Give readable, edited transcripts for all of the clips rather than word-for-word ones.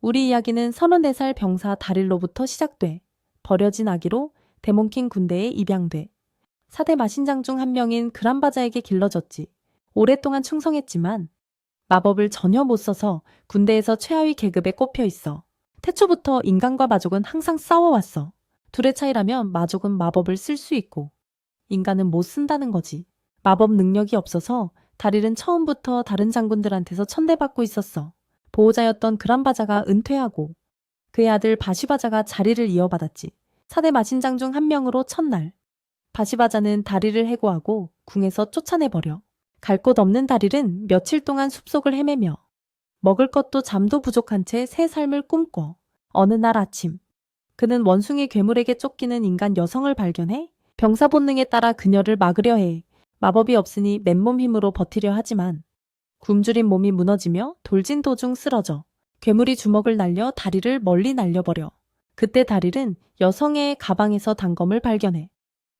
우리 이야기는 34살 병사 다릴로부터 시작돼 버려진 아기로 데몬킹 군대에 입양돼 4대 마신장 중 한 명인 그란바자에게 길러졌지. 오랫동안 충성했지만 마법을 전혀 못 써서 군대에서 최하위 계급에 꼽혀 있어. 태초부터 인간과 마족은 항상 싸워왔어. 둘의 차이라면 마족은 마법을 쓸 수 있고 인간은 못 쓴다는 거지. 마법 능력이 없어서 다릴은 처음부터 다른 장군들한테서 천대받고 있었어. 보호자였던 그란바자가 은퇴하고 그의 아들 바시바자가 자리를 이어받았지. 4대 마신장 중 한 명으로 첫날 바시바자는 다릴을 해고하고 궁에서 쫓아내버려. 갈 곳 없는 다릴은 며칠 동안 숲속을 헤매며 먹을 것도 잠도 부족한 채 새 삶을 꿈꿔. 어느 날 아침 그는 원숭이 괴물에게 쫓기는 인간 여성을 발견해 병사 본능에 따라 그녀를 막으려 해. 마법이 없으니 맨몸 힘으로 버티려 하지만 굶주린 몸이 무너지며 돌진 도중 쓰러져. 괴물이 주먹을 날려 다리를 멀리 날려버려. 그때 다릴은 여성의 가방에서 단검을 발견해.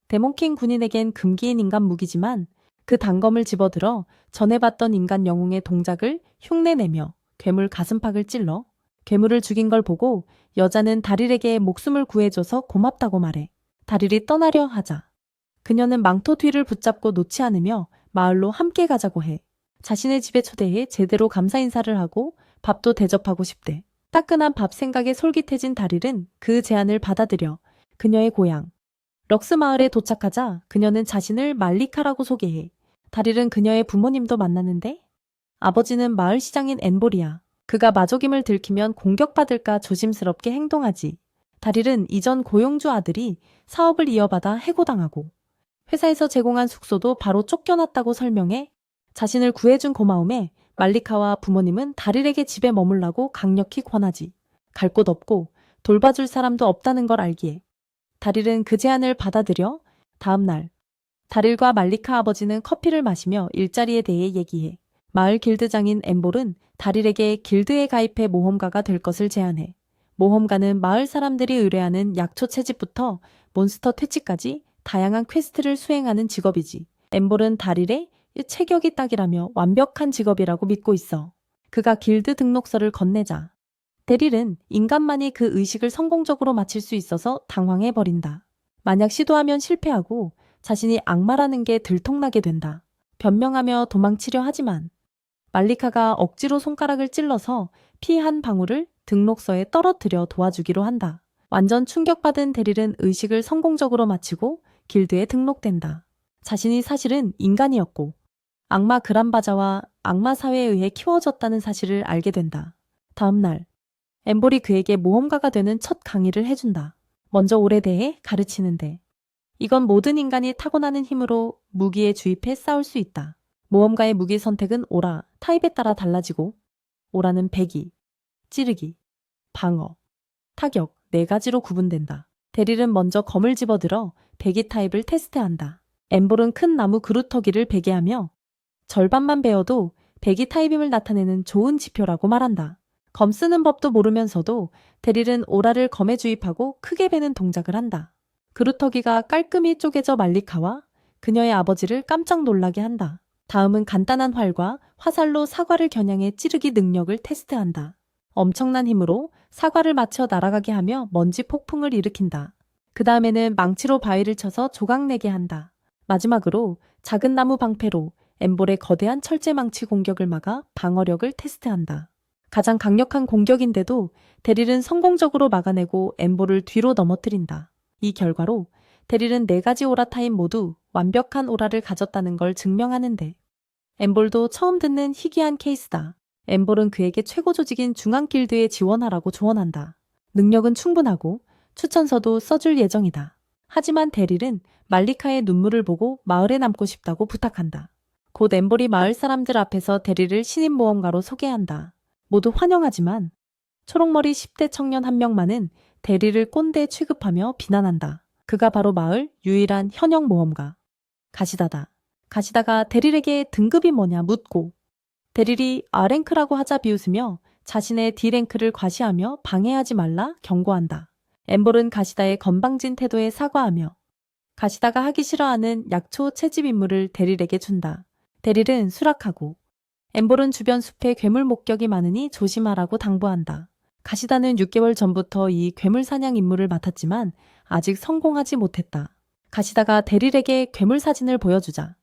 데몬킹 군인에겐 금기인 인간 무기지만 그 단검을 집어들어 전에 봤던 인간 영웅의 동작을 흉내내며 괴물 가슴팍을 찔러 괴물을 죽인 걸 보고 여자는 다릴에게 목숨을 구해줘서 고맙다고 말해. 다릴이 떠나려 하자 그녀는 망토 뒤를 붙잡고 놓지 않으며 마을로 함께 가자고 해. 자신의 집에 초대해 제대로 감사 인사를 하고 밥도 대접하고 싶대. 따끈한 밥 생각에 솔깃해진 다릴은 그 제안을 받아들여 그녀의 고향 럭스 마을에 도착하자 그녀는 자신을 말리카라고 소개해. 다릴은 그녀의 부모님도 만나는데 아버지는 마을 시장인 앤볼이야. 그가 마족임을 들키면 공격받을까 조심스럽게 행동하지. 다릴은 이전 고용주 아들이 사업을 이어받아 해고당하고 회사에서 제공한 숙소도 바로 쫓겨났다고 설명해 자신을 구해준 고마움에 말리카와 부모님은 다릴에게 집에 머물라고 강력히 권하지. 갈 곳 없고 돌봐줄 사람도 없다는 걸 알기에 다릴은 그 제안을 받아들여 다음 날 다릴과 말리카 아버지는 커피를 마시며 일자리에 대해 얘기해. 마을 길드장인 엠볼은 다릴에게 길드에 가입해 모험가가 될 것을 제안해. 모험가는 마을 사람들이 의뢰하는 약초 채집부터 몬스터 퇴치까지 다양한 퀘스트를 수행하는 직업이지. 엠볼은 다릴의 체격이 딱이라며 완벽한 직업이라고 믿고 있어. 그가 길드 등록서를 건네자 데릴은 인간만이 그 의식을 성공적으로 마칠 수 있어서 당황해버린다. 만약 시도하면 실패하고 자신이 악마라는 게 들통나게 된다. 변명하며 도망치려 하지만 말리카가 억지로 손가락을 찔러서 피 한 방울을 등록서에 떨어뜨려 도와주기로 한다. 완전 충격받은 데릴은 의식을 성공적으로 마치고 길드에 등록된다. 자신이 사실은 인간이었고 악마 그란바자와 악마 사회에 의해 키워졌다는 사실을 알게 된다. 다음 날 엠볼이 그에게 모험가가 되는 첫 강의를 해준다. 먼저 올에 대해 가르치는데 이건 모든 인간이 타고나는 힘으로 무기에 주입해 싸울 수 있다. 모험가의 무기 선택은 오라, 타입에 따라 달라지고 오라는 배기, 찌르기, 방어, 타격 4가지로 구분된다. 데릴은 먼저 검을 집어들어 배기 타입을 테스트한다. 엠볼은 큰 나무 그루터기를 베개하며 절반만 베어도 배기 타입임을 나타내는 좋은 지표라고 말한다. 검 쓰는 법도 모르면서도 데릴은 오라를 검에 주입하고 크게 베는 동작을 한다. 그루터기가 깔끔히 쪼개져 말리카와 그녀의 아버지를 깜짝 놀라게 한다. 다음은 간단한 활과 화살로 사과를 겨냥해 찌르기 능력을 테스트한다. 엄청난 힘으로 사과를 맞춰 날아가게 하며 먼지 폭풍을 일으킨다. 그 다음에는 망치로 바위를 쳐서 조각내게 한다. 마지막으로 작은 나무 방패로 엠볼의 거대한 철제 망치 공격을 막아 방어력을 테스트한다. 가장 강력한 공격인데도 데릴은 성공적으로 막아내고 엠볼을 뒤로 넘어뜨린다. 이 결과로 데릴은 4가지 오라 타입 모두 완벽한 오라를 가졌다는 걸 증명하는데 엠볼도 처음 듣는 희귀한 케이스다. 엠볼은 그에게 최고 조직인 중앙길드에 지원하라고 조언한다. 능력은 충분하고 추천서도 써줄 예정이다. 하지만 데릴은 말리카의 눈물을 보고 마을에 남고 싶다고 부탁한다. 곧 엠볼이 마을 사람들 앞에서 데릴을 신임 모험가로 소개한다. 모두 환영하지만 초록머리 10대 청년 한 명만은 데릴을 꼰대 취급하며 비난한다. 그가 바로 마을 유일한 현역 모험가 가시다다. 가시다가 데릴에게 등급이 뭐냐 묻고 데릴이 R랭크라고 하자 비웃으며 자신의 D랭크를 과시하며 방해하지 말라 경고한다. 엠볼은 가시다의 건방진 태도에 사과하며 가시다가 하기 싫어하는 약초 채집 임무를 데릴에게 준다. 데릴은 수락하고 엠볼은 주변 숲에 괴물 목격이 많으니 조심하라고 당부한다. 가시다는 6개월 전부터 이 괴물 사냥 임무를 맡았지만 아직 성공하지 못했다. 가시다가 데릴에게 괴물 사진을 보여주자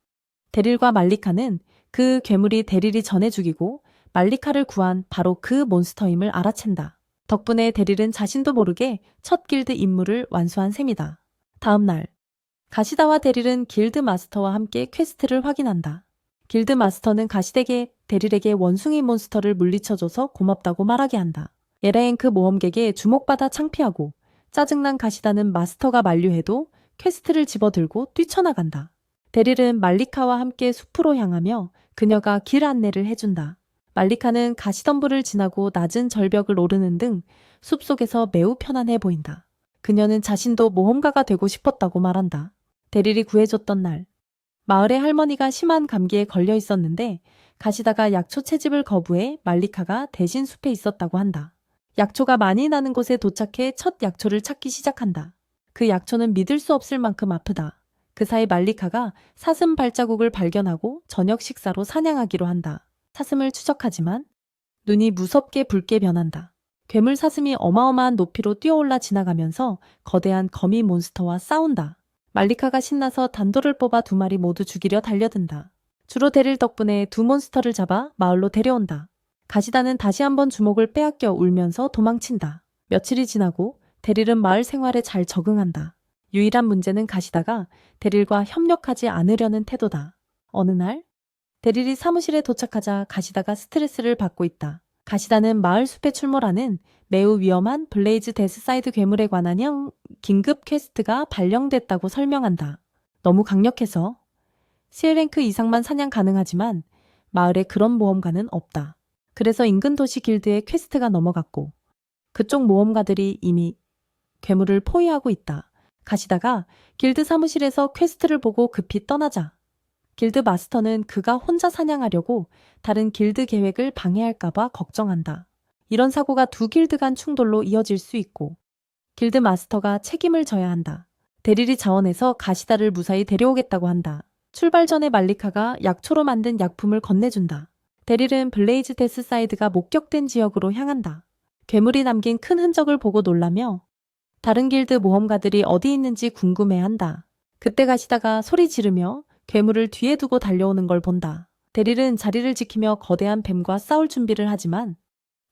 데릴과 말리카는 그 괴물이 데릴이 전에 죽이고 말리카를 구한 바로 그 몬스터임을 알아챈다. 덕분에 데릴은 자신도 모르게 첫 길드 임무를 완수한 셈이다. 다음 날 가시다와 데릴은 길드 마스터와 함께 퀘스트를 확인한다. 길드 마스터는 가시대게 데릴에게 원숭이 몬스터를 물리쳐줘서 고맙다고 말하게 한다. 에라앵크 모험객에 주목받아 창피하고 짜증난 가시다는 마스터가 만류해도 퀘스트를 집어들고 뛰쳐나간다. 데릴은 말리카와 함께 숲으로 향하며 그녀가 길 안내를 해준다. 말리카는 가시덤불을 지나고 낮은 절벽을 오르는 등 숲속에서 매우 편안해 보인다. 그녀는 자신도 모험가가 되고 싶었다고 말한다. 데릴이 구해줬던 날 마을의 할머니가 심한 감기에 걸려 있었는데 가시다가 약초 채집을 거부해 말리카가 대신 숲에 있었다고 한다. 약초가 많이 나는 곳에 도착해 첫 약초를 찾기 시작한다. 그 약초는 믿을 수 없을 만큼 아프다. 그 사이 말리카가 사슴 발자국을 발견하고 저녁 식사로 사냥하기로 한다. 사슴을 추적하지만 눈이 무섭게 붉게 변한다. 괴물 사슴이 어마어마한 높이로 뛰어올라 지나가면서 거대한 거미 몬스터와 싸운다. 말리카가 신나서 단도를 뽑아 2마리 모두 죽이려 달려든다. 주로 데릴 덕분에 2 몬스터를 잡아 마을로 데려온다. 가시다는 다시 한번 주목을 빼앗겨 울면서 도망친다. 며칠이 지나고 데릴은 마을 생활에 잘 적응한다. 유일한 문제는 가시다가 데릴과 협력하지 않으려는 태도다. 어느 날 데릴이 사무실에 도착하자 가시다가 스트레스를 받고 있다. 가시다는 마을 숲에 출몰하는 매우 위험한 블레이즈 데스사이드 괴물에 관한 긴급 퀘스트가 발령됐다고 설명한다. 너무 강력해서 C랭크 이상만 사냥 가능하지만 마을에 그런 모험가는 없다. 그래서 인근 도시 길드에 퀘스트가 넘어갔고 그쪽 모험가들이 이미 괴물을 포위하고 있다. 가시다가 길드 사무실에서 퀘스트를 보고 급히 떠나자 길드 마스터는 그가 혼자 사냥하려고 다른 길드 계획을 방해할까봐 걱정한다. 이런 사고가 2 길드 간 충돌로 이어질 수 있고 길드 마스터가 책임을 져야 한다. 데릴이 자원해서 가시다를 무사히 데려오겠다고 한다. 출발 전에 말리카가 약초로 만든 약품을 건네준다. 데릴은 블레이즈 데스사이드가 목격된 지역으로 향한다. 괴물이 남긴 큰 흔적을 보고 놀라며 다른 길드 모험가들이 어디 있는지 궁금해한다. 그때 가시다가 소리 지르며 괴물을 뒤에 두고 달려오는 걸 본다. 데릴은 자리를 지키며 거대한 뱀과 싸울 준비를 하지만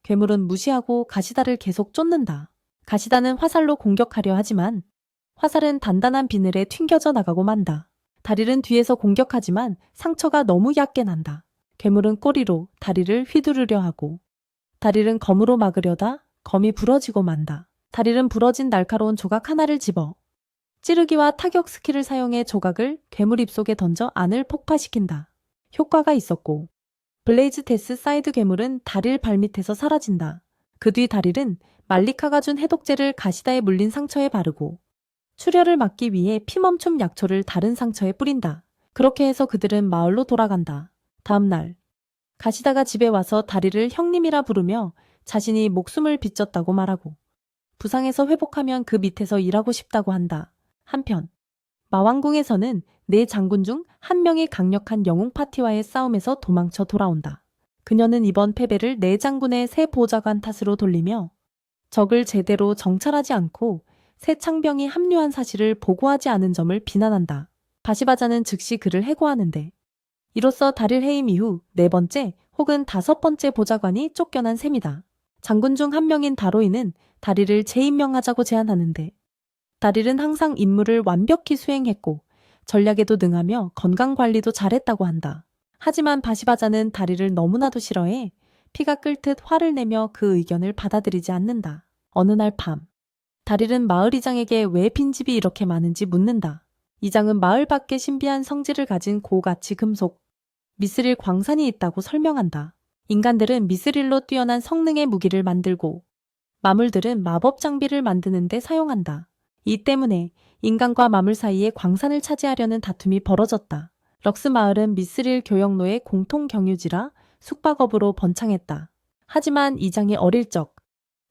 괴물은 무시하고 가시다를 계속 쫓는다. 가시다는 화살로 공격하려 하지만 화살은 단단한 비늘에 튕겨져 나가고 만다. 다릴은 뒤에서 공격하지만 상처가 너무 얕게 난다. 괴물은 꼬리로 다리를 휘두르려 하고 다릴은 검으로 막으려다 검이 부러지고 만다. 다릴은 부러진 날카로운 조각 하나를 집어 찌르기와 타격 스킬을 사용해 조각을 괴물 입속에 던져 안을 폭파시킨다. 효과가 있었고 블레이즈 데스 사이드 괴물은 다릴 발밑에서 사라진다. 그 뒤 다릴은 말리카가 준 해독제를 가시다에 물린 상처에 바르고 출혈을 막기 위해 피멈춤 약초를 다른 상처에 뿌린다. 그렇게 해서 그들은 마을로 돌아간다. 다음 날 가시다가 집에 와서 다릴을 형님이라 부르며 자신이 목숨을 빚졌다고 말하고 부상에서 회복하면 그 밑에서 일하고 싶다고 한다. 한편 마왕궁에서는 4 장군 중 1명이 강력한 영웅 파티와의 싸움에서 도망쳐 돌아온다. 그녀는 이번 패배를 4 장군의 새 보좌관 탓으로 돌리며 적을 제대로 정찰하지 않고 새 창병이 합류한 사실을 보고하지 않은 점을 비난한다. 바시바자는 즉시 그를 해고하는데 이로써 다릴 해임 이후 4번째 혹은 5번째 보좌관이 쫓겨난 셈이다. 장군 중 1명인 다로이는 다릴을 재임명하자고 제안하는데 다릴은 항상 임무를 완벽히 수행했고 전략에도 능하며 건강관리도 잘했다고 한다. 하지만 바시바자는 다릴을 너무나도 싫어해 피가 끓듯 화를 내며 그 의견을 받아들이지 않는다. 어느 날 밤 다릴은 마을 이장에게 왜 빈집이 이렇게 많은지 묻는다. 이장은 마을 밖에 신비한 성질을 가진 고가치 금속 미스릴 광산이 있다고 설명한다. 인간들은 미스릴로 뛰어난 성능의 무기를 만들고 마물들은 마법 장비를 만드는 데 사용한다. 이 때문에 인간과 마물 사이에 광산을 차지하려는 다툼이 벌어졌다. 럭스 마을은 미스릴 교역로의 공통 경유지라 숙박업으로 번창했다. 하지만 이장이 어릴 적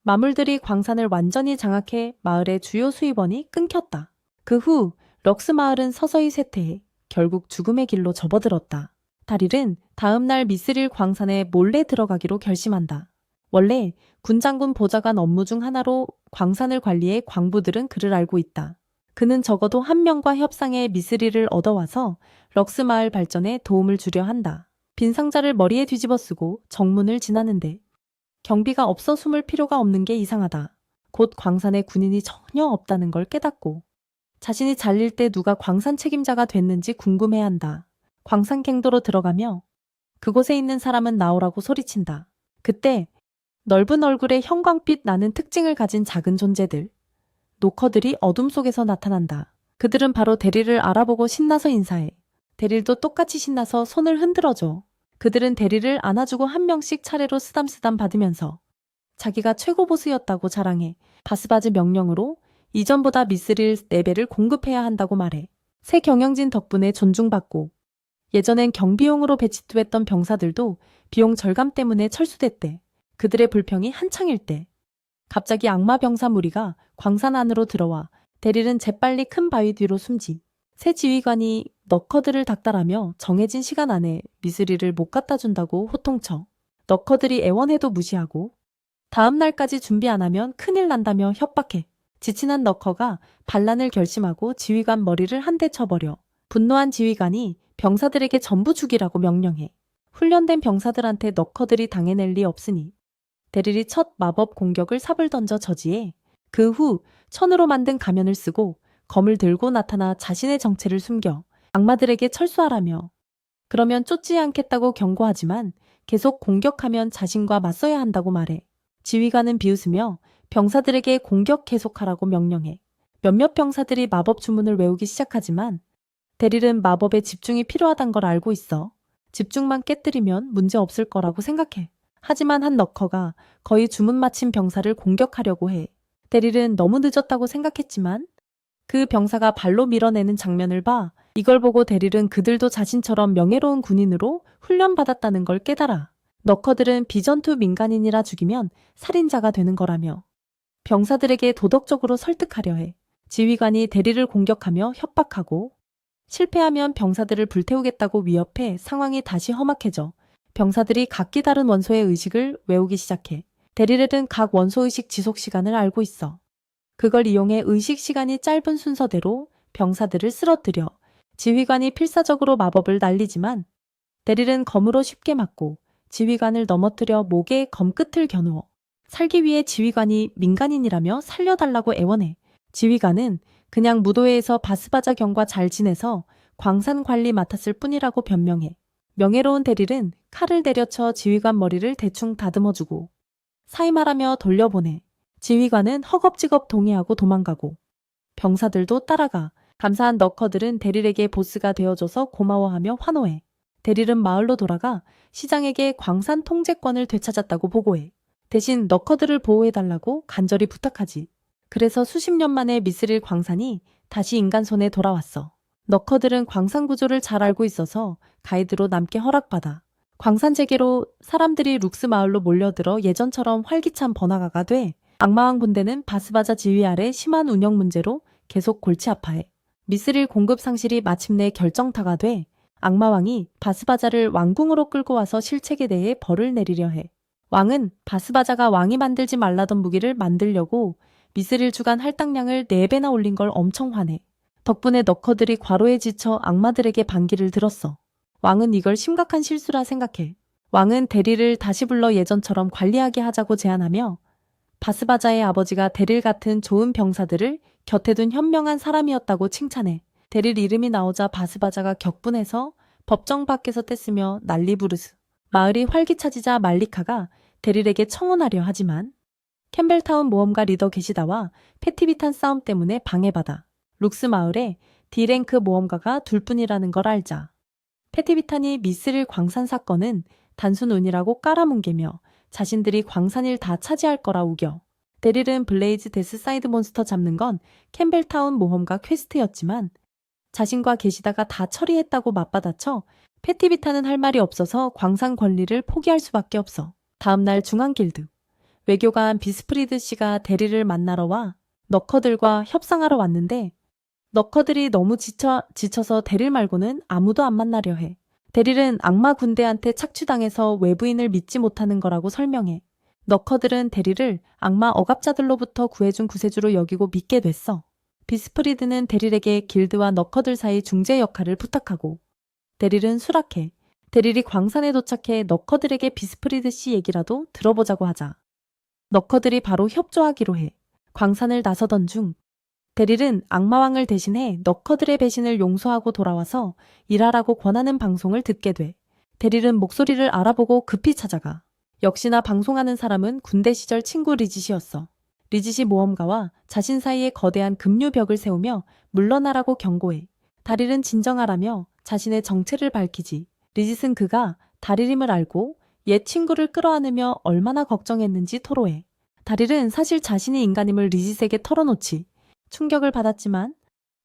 마물들이 광산을 완전히 장악해 마을의 주요 수입원이 끊겼다. 그 후 럭스 마을은 서서히 쇠퇴해 결국 죽음의 길로 접어들었다. 다릴은 다음 날 미스릴 광산에 몰래 들어가기로 결심한다. 원래 군장군 보좌관 업무 중 하나로 광산을 관리해 광부들은 그를 알고 있다. 그는 적어도 한 명과 협상해 미스리를 얻어와서 럭스 마을 발전에 도움을 주려 한다. 빈 상자를 머리에 뒤집어 쓰고 정문을 지나는데 경비가 없어 숨을 필요가 없는 게 이상하다. 곧 광산에 군인이 전혀 없다는 걸 깨닫고 자신이 잘릴 때 누가 광산 책임자가 됐는지 궁금해한다. 광산 갱도로 들어가며 그곳에 있는 사람은 나오라고 소리친다. 그때 넓은 얼굴에 형광빛 나는 특징을 가진 작은 존재들, 노커들이 어둠 속에서 나타난다. 그들은 바로 대리를 알아보고 신나서 인사해. 대리도 똑같이 신나서 손을 흔들어줘. 그들은 대리를 안아주고 한 명씩 차례로 쓰담쓰담 받으면서 자기가 최고 보스였다고 자랑해. 바스바즈 명령으로 이전보다 미스릴 4배를 공급해야 한다고 말해. 새 경영진 덕분에 존중받고 예전엔 경비용으로 배치투했던 병사들도 비용 절감 때문에 철수됐대. 그들의 불평이 한창일 때 갑자기 악마 병사 무리가 광산 안으로 들어와 대릴은 재빨리 큰 바위 뒤로 숨지. 새 지휘관이 너커들을 닥달하며 정해진 시간 안에 미스리를 못 갖다 준다고 호통쳐. 너커들이 애원해도 무시하고 다음 날까지 준비 안 하면 큰일 난다며 협박해. 지친 한 너커가 반란을 결심하고 지휘관 머리를 한 대 쳐버려. 분노한 지휘관이 병사들에게 전부 죽이라고 명령해. 훈련된 병사들한테 너커들이 당해낼 리 없으니 대릴이 첫 마법 공격을 삽을 던져 저지해 그 후 천으로 만든 가면을 쓰고 검을 들고 나타나 자신의 정체를 숨겨 악마들에게 철수하라며 그러면 쫓지 않겠다고 경고하지만 계속 공격하면 자신과 맞서야 한다고 말해. 지휘관은 비웃으며 병사들에게 공격 계속하라고 명령해. 몇몇 병사들이 마법 주문을 외우기 시작하지만 대릴은 마법에 집중이 필요하단 걸 알고 있어. 집중만 깨뜨리면 문제 없을 거라고 생각해. 하지만 한 너커가 거의 주문 마친 병사를 공격하려고 해. 대릴은 너무 늦었다고 생각했지만 그 병사가 발로 밀어내는 장면을 봐. 이걸 보고 대릴은 그들도 자신처럼 명예로운 군인으로 훈련받았다는 걸 깨달아. 너커들은 비전투 민간인이라 죽이면 살인자가 되는 거라며 병사들에게 도덕적으로 설득하려 해. 지휘관이 대릴을 공격하며 협박하고 실패하면 병사들을 불태우겠다고 위협해 상황이 다시 험악해져. 병사들이 각기 다른 원소의 의식을 외우기 시작해. 대릴은 각 원소의식 지속 시간을 알고 있어. 그걸 이용해 의식 시간이 짧은 순서대로 병사들을 쓰러뜨려. 지휘관이 필사적으로 마법을 날리지만 대릴은 검으로 쉽게 맞고 지휘관을 넘어뜨려 목에 검끝을 겨누어. 살기 위해 지휘관이 민간인이라며 살려달라고 애원해. 지휘관은 그냥 무도회에서 바스바자 경과 잘 지내서 광산 관리 맡았을 뿐이라고 변명해. 명예로운 대릴은 칼을 내려쳐 지휘관 머리를 대충 다듬어주고 사임하라며 돌려보내. 지휘관은 허겁지겁 동의하고 도망가고 병사들도 따라가. 감사한 너커들은 대릴에게 보스가 되어줘서 고마워하며 환호해. 대릴은 마을로 돌아가 시장에게 광산 통제권을 되찾았다고 보고해. 대신 너커들을 보호해달라고 간절히 부탁하지. 그래서 수십 년 만에 미스릴 광산이 다시 인간 손에 돌아왔어. 너커들은 광산 구조를 잘 알고 있어서 가이드로 남게 허락받아. 광산 재개로 사람들이 룩스 마을로 몰려들어 예전처럼 활기찬 번화가가 돼. 악마왕 군대는 바스바자 지휘 아래 심한 운영 문제로 계속 골치 아파해. 미스릴 공급 상실이 마침내 결정타가 돼. 악마왕이 바스바자를 왕궁으로 끌고 와서 실책에 대해 벌을 내리려 해. 왕은 바스바자가 왕이 만들지 말라던 무기를 만들려고 미스릴 주간 할당량을 4배나 올린 걸 엄청 화내. 덕분에 너커들이 과로에 지쳐 악마들에게 반기를 들었어. 왕은 이걸 심각한 실수라 생각해. 왕은 대릴을 다시 불러 예전처럼 관리하게 하자고 제안하며 바스바자의 아버지가 대릴 같은 좋은 병사들을 곁에 둔 현명한 사람이었다고 칭찬해. 대릴 이름이 나오자 바스바자가 격분해서 법정 밖에서 떼쓰며 난리 부르스. 마을이 활기차지자 말리카가 대릴에게 청혼하려 하지만 캠벨타운 모험가 리더 게시다와 패티비탄 싸움 때문에 방해받아. 룩스 마을에 D랭크 모험가가 둘뿐이라는 걸 알자 패티비탄이 미스릴 광산 사건은 단순 운이라고 깔아뭉개며 자신들이 광산일 다 차지할 거라 우겨. 데릴은 블레이즈 데스 사이드 몬스터 잡는 건 캠벨타운 모험가 퀘스트였지만 자신과 게시다가 다 처리했다고 맞받아쳐 패티비탄은 할 말이 없어서 광산 권리를 포기할 수밖에 없어. 다음날 중앙길드. 외교관 비스프리드 씨가 데릴을 만나러 와 너커들과 협상하러 왔는데 너커들이 너무 지쳐서 데릴 말고는 아무도 안 만나려 해. 데릴은 악마 군대한테 착취당해서 외부인을 믿지 못하는 거라고 설명해. 너커들은 대리를 악마 억압자들로부터 구해준 구세주로 여기고 믿게 됐어. 비스프리드는 데릴에게 길드와 너커들 사이 중재 역할을 부탁하고 데릴은 수락해. 데릴이 광산에 도착해 너커들에게 비스프리드 씨 얘기라도 들어보자고 하자. 너커들이 바로 협조하기로 해. 광산을 나서던 중 데릴은 악마왕을 대신해 너커들의 배신을 용서하고 돌아와서 일하라고 권하는 방송을 듣게 돼. 데릴은 목소리를 알아보고 급히 찾아가. 역시나 방송하는 사람은 군대 시절 친구 리짓이었어. 리짓이 모험가와 자신 사이에 거대한 급류벽을 세우며 물러나라고 경고해. 다릴은 진정하라며 자신의 정체를 밝히지. 리짓은 그가 다릴임을 알고 옛 친구를 끌어안으며 얼마나 걱정했는지 토로해. 다릴은 사실 자신이 인간임을 리짓에게 털어놓지. 충격을 받았지만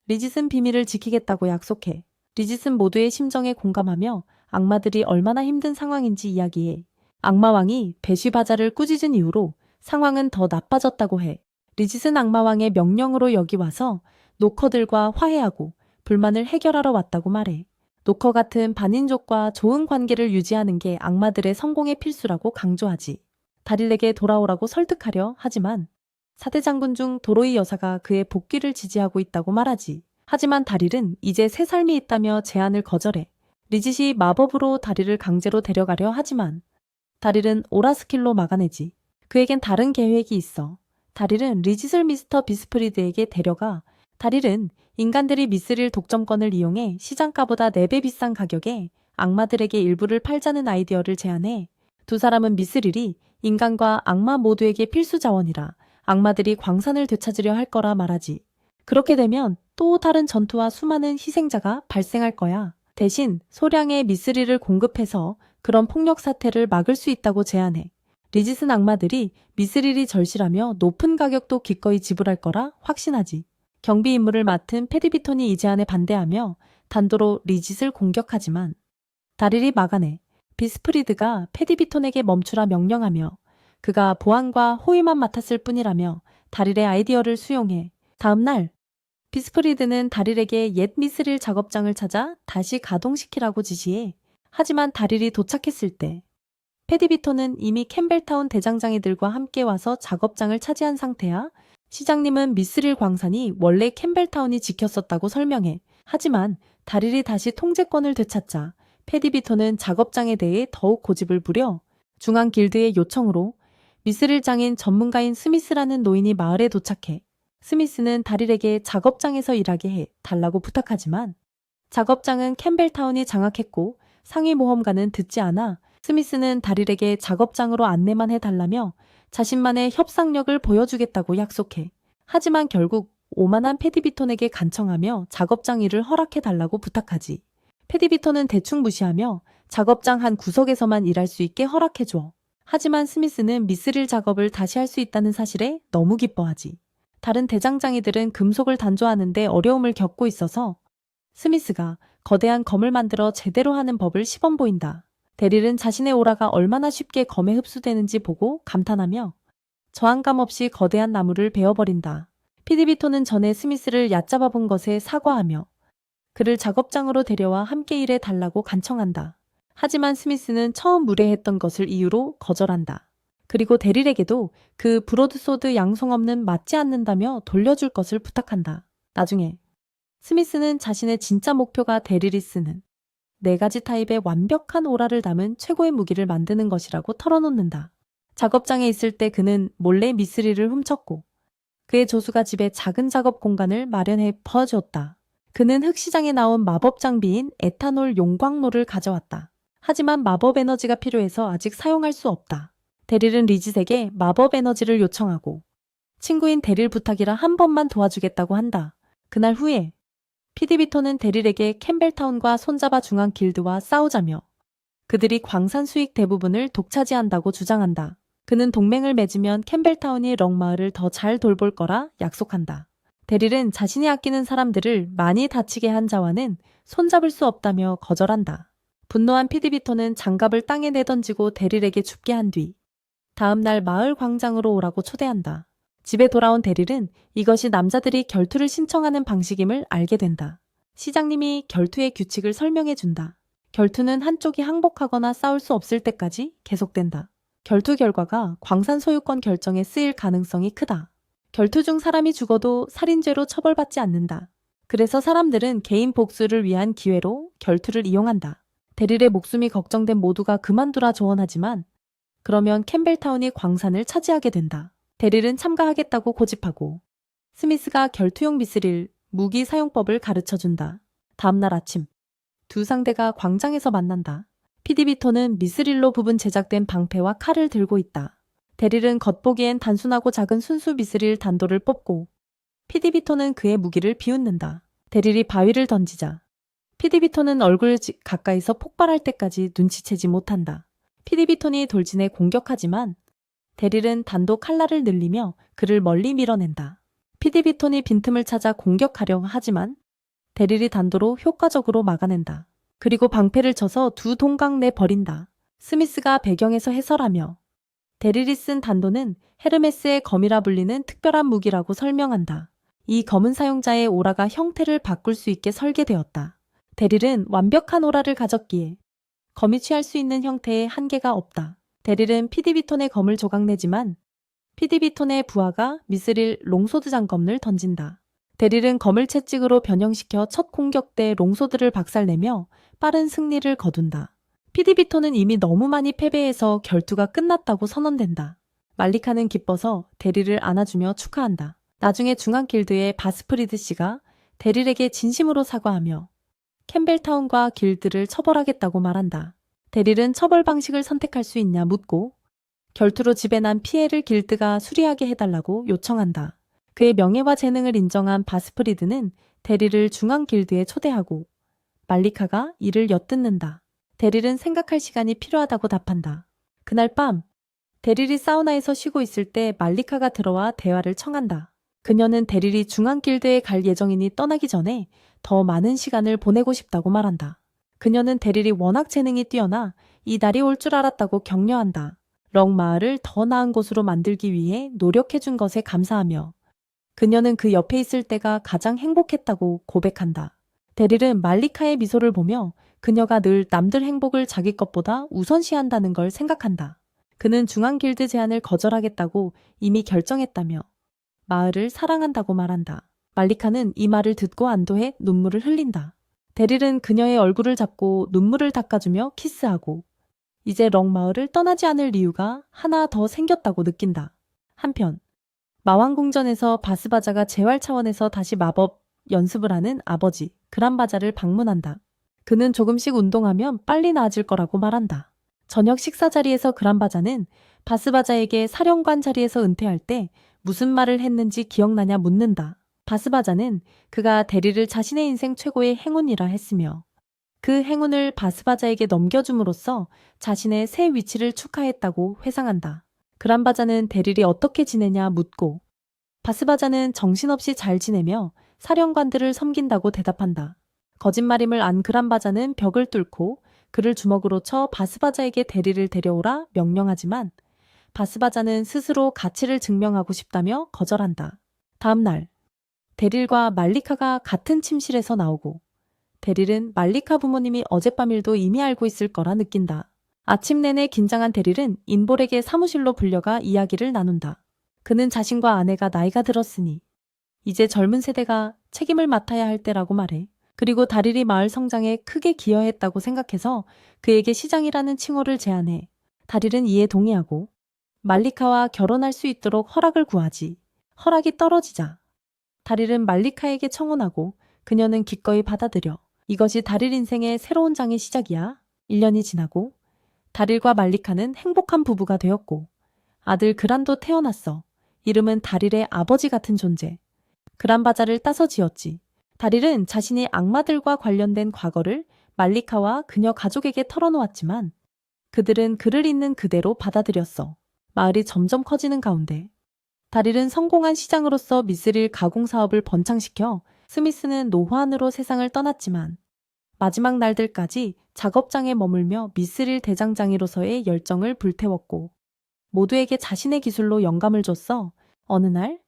리짓은 비밀을 지키겠다고 약속해. 리짓은 모두의 심정에 공감하며 악마들이 얼마나 힘든 상황인지 이야기해. 악마왕이 배쉬바자를 꾸짖은 이후로 상황은 더 나빠졌다고 해. 리짓은 악마왕의 명령으로 여기 와서 노커들과 화해하고 불만을 해결하러 왔다고 말해. 노커 같은 반인족과 좋은 관계를 유지하는 게 악마들의 성공의 필수라고 강조하지. 다릴에게 돌아오라고 설득하려 하지만 사대 장군 중 도로이 여사가 그의 복귀를 지지하고 있다고 말하지. 하지만 다릴은 이제 새 삶이 있다며 제안을 거절해. 리짓이 마법으로 다릴을 강제로 데려가려 하지만 다릴은 오라스킬로 막아내지. 그에겐 다른 계획이 있어. 다릴은 리짓을 미스터 비스프리드에게 데려가 다릴은 인간들이 미스릴 독점권을 이용해 시장가보다 4배 비싼 가격에 악마들에게 일부를 팔자는 아이디어를 제안해. 두 사람은 미스릴이 인간과 악마 모두에게 필수 자원이라 악마들이 광산을 되찾으려 할 거라 말하지. 그렇게 되면 또 다른 전투와 수많은 희생자가 발생할 거야. 대신 소량의 미스릴을 공급해서 그런 폭력 사태를 막을 수 있다고 제안해. 리짓은 악마들이 미스릴이 절실하며 높은 가격도 기꺼이 지불할 거라 확신하지. 경비 임무를 맡은 페디비톤이 이 제안에 반대하며 단도로 리짓을 공격하지만 다릴이 막아내. 비스프리드가 페디비톤에게 멈추라 명령하며 그가 보안과 호위만 맡았을 뿐이라며 다릴의 아이디어를 수용해. 다음 날 비스프리드는 다릴에게 옛 미스릴 작업장을 찾아 다시 가동시키라고 지시해. 하지만 다릴이 도착했을 때 페디비톤은 이미 캠벨타운 대장장이들과 함께 와서 작업장을 차지한 상태야. 시장님은 미스릴 광산이 원래 캠벨타운이 지켰었다고 설명해. 하지만 다릴이 다시 통제권을 되찾자 페디비톤은 작업장에 대해 더욱 고집을 부려 중앙 길드의 요청으로 미스릴 장인 전문가인 스미스라는 노인이 마을에 도착해. 스미스는 다릴에게 작업장에서 일하게 해 달라고 부탁하지만 작업장은 캠벨타운이 장악했고 상위 모험가는 듣지 않아. 스미스는 다릴에게 작업장으로 안내만 해달라며 자신만의 협상력을 보여주겠다고 약속해. 하지만 결국 오만한 페디비톤에게 간청하며 작업장 일을 허락해달라고 부탁하지. 페디비톤은 대충 무시하며 작업장 한 구석에서만 일할 수 있게 허락해줘. 하지만 스미스는 미스릴 작업을 다시 할 수 있다는 사실에 너무 기뻐하지. 다른 대장장이들은 금속을 단조하는데 어려움을 겪고 있어서 스미스가 거대한 검을 만들어 제대로 하는 법을 시범 보인다. 데릴은 자신의 오라가 얼마나 쉽게 검에 흡수되는지 보고 감탄하며 저항감 없이 거대한 나무를 베어버린다. 피디비토는 전에 스미스를 얕잡아 본 것에 사과하며 그를 작업장으로 데려와 함께 일해 달라고 간청한다. 하지만 스미스는 처음 무례했던 것을 이유로 거절한다. 그리고 데릴에게도 그 브로드소드 양송 없는 맞지 않는다며 돌려줄 것을 부탁한다. 나중에 스미스는 자신의 진짜 목표가 데릴이 쓰는 4가지 타입의 완벽한 오라를 담은 최고의 무기를 만드는 것이라고 털어놓는다. 작업장에 있을 때 그는 몰래 미스리를 훔쳤고 그의 조수가 집에 작은 작업 공간을 마련해 퍼주었다. 그는 흑시장에 나온 마법 장비인 에탄올 용광로를 가져왔다. 하지만 마법 에너지가 필요해서 아직 사용할 수 없다. 데릴은 리짓에게 마법 에너지를 요청하고 친구인 데릴 부탁이라 한 번만 도와주겠다고 한다. 그날 후에 피디비토는 데릴에게 캠벨타운과 손잡아 중앙 길드와 싸우자며 그들이 광산 수익 대부분을 독차지한다고 주장한다. 그는 동맹을 맺으면 캠벨타운이 럭마을을 더 잘 돌볼 거라 약속한다. 데릴은 자신이 아끼는 사람들을 많이 다치게 한 자와는 손잡을 수 없다며 거절한다. 분노한 피디비토는 장갑을 땅에 내던지고 데릴에게 죽게 한 뒤 다음 날 마을 광장으로 오라고 초대한다. 집에 돌아온 데릴은 이것이 남자들이 결투를 신청하는 방식임을 알게 된다. 시장님이 결투의 규칙을 설명해 준다. 결투는 한쪽이 항복하거나 싸울 수 없을 때까지 계속된다. 결투 결과가 광산 소유권 결정에 쓰일 가능성이 크다. 결투 중 사람이 죽어도 살인죄로 처벌받지 않는다. 그래서 사람들은 개인 복수를 위한 기회로 결투를 이용한다. 데릴의 목숨이 걱정된 모두가 그만두라 조언하지만 그러면 캠벨타운이 광산을 차지하게 된다. 데릴은 참가하겠다고 고집하고 스미스가 결투용 미스릴, 무기 사용법을 가르쳐준다. 다음날 아침 두 상대가 광장에서 만난다. 피디비토는 미스릴로 부분 제작된 방패와 칼을 들고 있다. 데릴은 겉보기엔 단순하고 작은 순수 미스릴 단도를 뽑고 피디비토는 그의 무기를 비웃는다. 데릴이 바위를 던지자 피디비토는 얼굴 가까이서 폭발할 때까지 눈치채지 못한다. 피디비톤이 돌진해 공격하지만 데릴은 단도 칼날을 늘리며 그를 멀리 밀어낸다. 피디비톤이 빈틈을 찾아 공격하려 하지만 데릴이 단도로 효과적으로 막아낸다. 그리고 방패를 쳐서 두 동강 내 버린다. 스미스가 배경에서 해설하며 데릴이 쓴 단도는 헤르메스의 검이라 불리는 특별한 무기라고 설명한다. 이 검은 사용자의 오라가 형태를 바꿀 수 있게 설계되었다. 데릴은 완벽한 오라를 가졌기에 검이 취할 수 있는 형태에 한계가 없다. 데릴은 피디비톤의 검을 조각내지만 피디비톤의 부하가 미스릴 롱소드 장검을 던진다. 데릴은 검을 채찍으로 변형시켜 첫 공격 때 롱소드를 박살내며 빠른 승리를 거둔다. 피디비톤은 이미 너무 많이 패배해서 결투가 끝났다고 선언된다. 말리카는 기뻐서 데릴을 안아주며 축하한다. 나중에 중앙길드의 바스프리드 씨가 데릴에게 진심으로 사과하며 캠벨타운과 길드를 처벌하겠다고 말한다. 데릴은 처벌 방식을 선택할 수 있냐 묻고 결투로 집에 난 피해를 길드가 수리하게 해달라고 요청한다. 그의 명예와 재능을 인정한 바스프리드는 데릴을 중앙길드에 초대하고 말리카가 이를 엿듣는다. 데릴은 생각할 시간이 필요하다고 답한다. 그날 밤 데릴이 사우나에서 쉬고 있을 때 말리카가 들어와 대화를 청한다. 그녀는 데릴이 중앙길드에 갈 예정이니 떠나기 전에 더 많은 시간을 보내고 싶다고 말한다. 그녀는 데릴이 워낙 재능이 뛰어나 이 날이 올 줄 알았다고 격려한다. 럭 마을을 더 나은 곳으로 만들기 위해 노력해준 것에 감사하며 그녀는 그 옆에 있을 때가 가장 행복했다고 고백한다. 데릴은 말리카의 미소를 보며 그녀가 늘 남들 행복을 자기 것보다 우선시한다는 걸 생각한다. 그는 중앙길드 제안을 거절하겠다고 이미 결정했다며 마을을 사랑한다고 말한다. 말리카는 이 말을 듣고 안도해 눈물을 흘린다. 데릴은 그녀의 얼굴을 잡고 눈물을 닦아주며 키스하고 이제 럭 마을을 떠나지 않을 이유가 하나 더 생겼다고 느낀다. 한편 마왕궁전에서 바스바자가 재활 차원에서 다시 마법 연습을 하는 아버지 그란바자를 방문한다. 그는 조금씩 운동하면 빨리 나아질 거라고 말한다. 저녁 식사 자리에서 그란바자는 바스바자에게 사령관 자리에서 은퇴할 때 무슨 말을 했는지 기억나냐 묻는다. 바스바자는 그가 데릴을 자신의 인생 최고의 행운이라 했으며 그 행운을 바스바자에게 넘겨줌으로써 자신의 새 위치를 축하했다고 회상한다. 그란바자는 데릴이 어떻게 지내냐 묻고 바스바자는 정신없이 잘 지내며 사령관들을 섬긴다고 대답한다. 거짓말임을 안 그란바자는 벽을 뚫고 그를 주먹으로 쳐 바스바자에게 데릴을 데려오라 명령하지만 바스바자는 스스로 가치를 증명하고 싶다며 거절한다. 다음 날 데릴과 말리카가 같은 침실에서 나오고 데릴은 말리카 부모님이 어젯밤 일도 이미 알고 있을 거라 느낀다. 아침 내내 긴장한 데릴은 인볼에게 사무실로 불려가 이야기를 나눈다. 그는 자신과 아내가 나이가 들었으니 이제 젊은 세대가 책임을 맡아야 할 때라고 말해. 그리고 다릴이 마을 성장에 크게 기여했다고 생각해서 그에게 시장이라는 칭호를 제안해. 다릴은 이에 동의하고 말리카와 결혼할 수 있도록 허락을 구하지. 허락이 떨어지자 다릴은 말리카에게 청혼하고 그녀는 기꺼이 받아들여. 이것이 다릴 인생의 새로운 장의 시작이야. 1년이 지나고 다릴과 말리카는 행복한 부부가 되었고 아들 그란도 태어났어. 이름은 다릴의 아버지 같은 존재. 그란바자를 따서 지었지. 다릴은 자신이 악마들과 관련된 과거를 말리카와 그녀 가족에게 털어놓았지만 그들은 그를 있는 그대로 받아들였어. 마을이 점점 커지는 가운데 다릴은 성공한 시장으로서 미스릴 가공 사업을 번창시켜 스미스는 노후안으로 세상을 떠났지만 마지막 날들까지 작업장에 머물며 미스릴 대장장이로서의 열정을 불태웠고 모두에게 자신의 기술로 영감을 줬어. 어느 날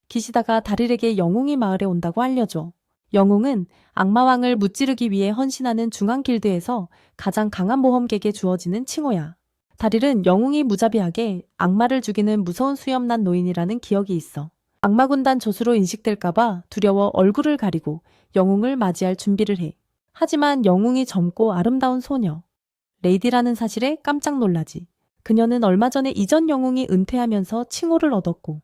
기시다가 다릴에게 영웅이 마을에 온다고 알려줘. 영웅은 악마왕을 무찌르기 위해 헌신하는 중앙길드에서 가장 강한 모험객에 주어지는 칭호야. 다릴은 영웅이 무자비하게 악마를 죽이는 무서운 수염난 노인이라는 기억이 있어. 악마군단 조수로 인식될까봐 두려워 얼굴을 가리고 영웅을 맞이할 준비를 해. 하지만 영웅이 젊고 아름다운 소녀, 레이디라는 사실에 깜짝 놀라지. 그녀는 얼마 전에 이전 영웅이 은퇴하면서 칭호를 얻었고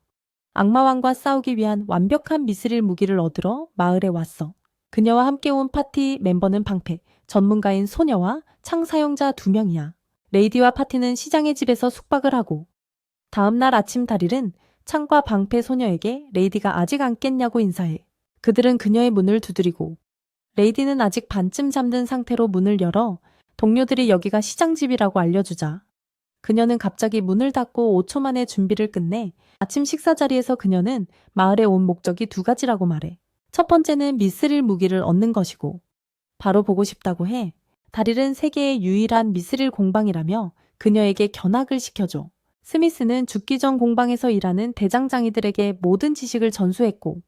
악마왕과 싸우기 위한 완벽한 미스릴 무기를 얻으러 마을에 왔어. 그녀와 함께 온 파티 멤버는 방패, 전문가인 소녀와 창 사용자 2명이야. 레이디와 파티는 시장의 집에서 숙박을 하고 다음날 아침 다릴은 창과 방패 소녀에게 레이디가 아직 안 깼냐고 인사해. 그들은 그녀의 문을 두드리고 레이디는 아직 반쯤 잠든 상태로 문을 열어 동료들이 여기가 시장집이라고 알려주자 그녀는 갑자기 문을 닫고 5초 만에 준비를 끝내 아침 식사 자리에서 그녀는 마을에 온 목적이 2가지라고 말해. 첫 번째는 미스릴 무기를 얻는 것이고 바로 보고 싶다고 해. 다릴은 세계의 유일한 미스릴 공방이라며 그녀에게 견학을 시켜줘. 스미스는 죽기 전 공방에서 일하는 대장장이들에게 모든 지식을 전수했고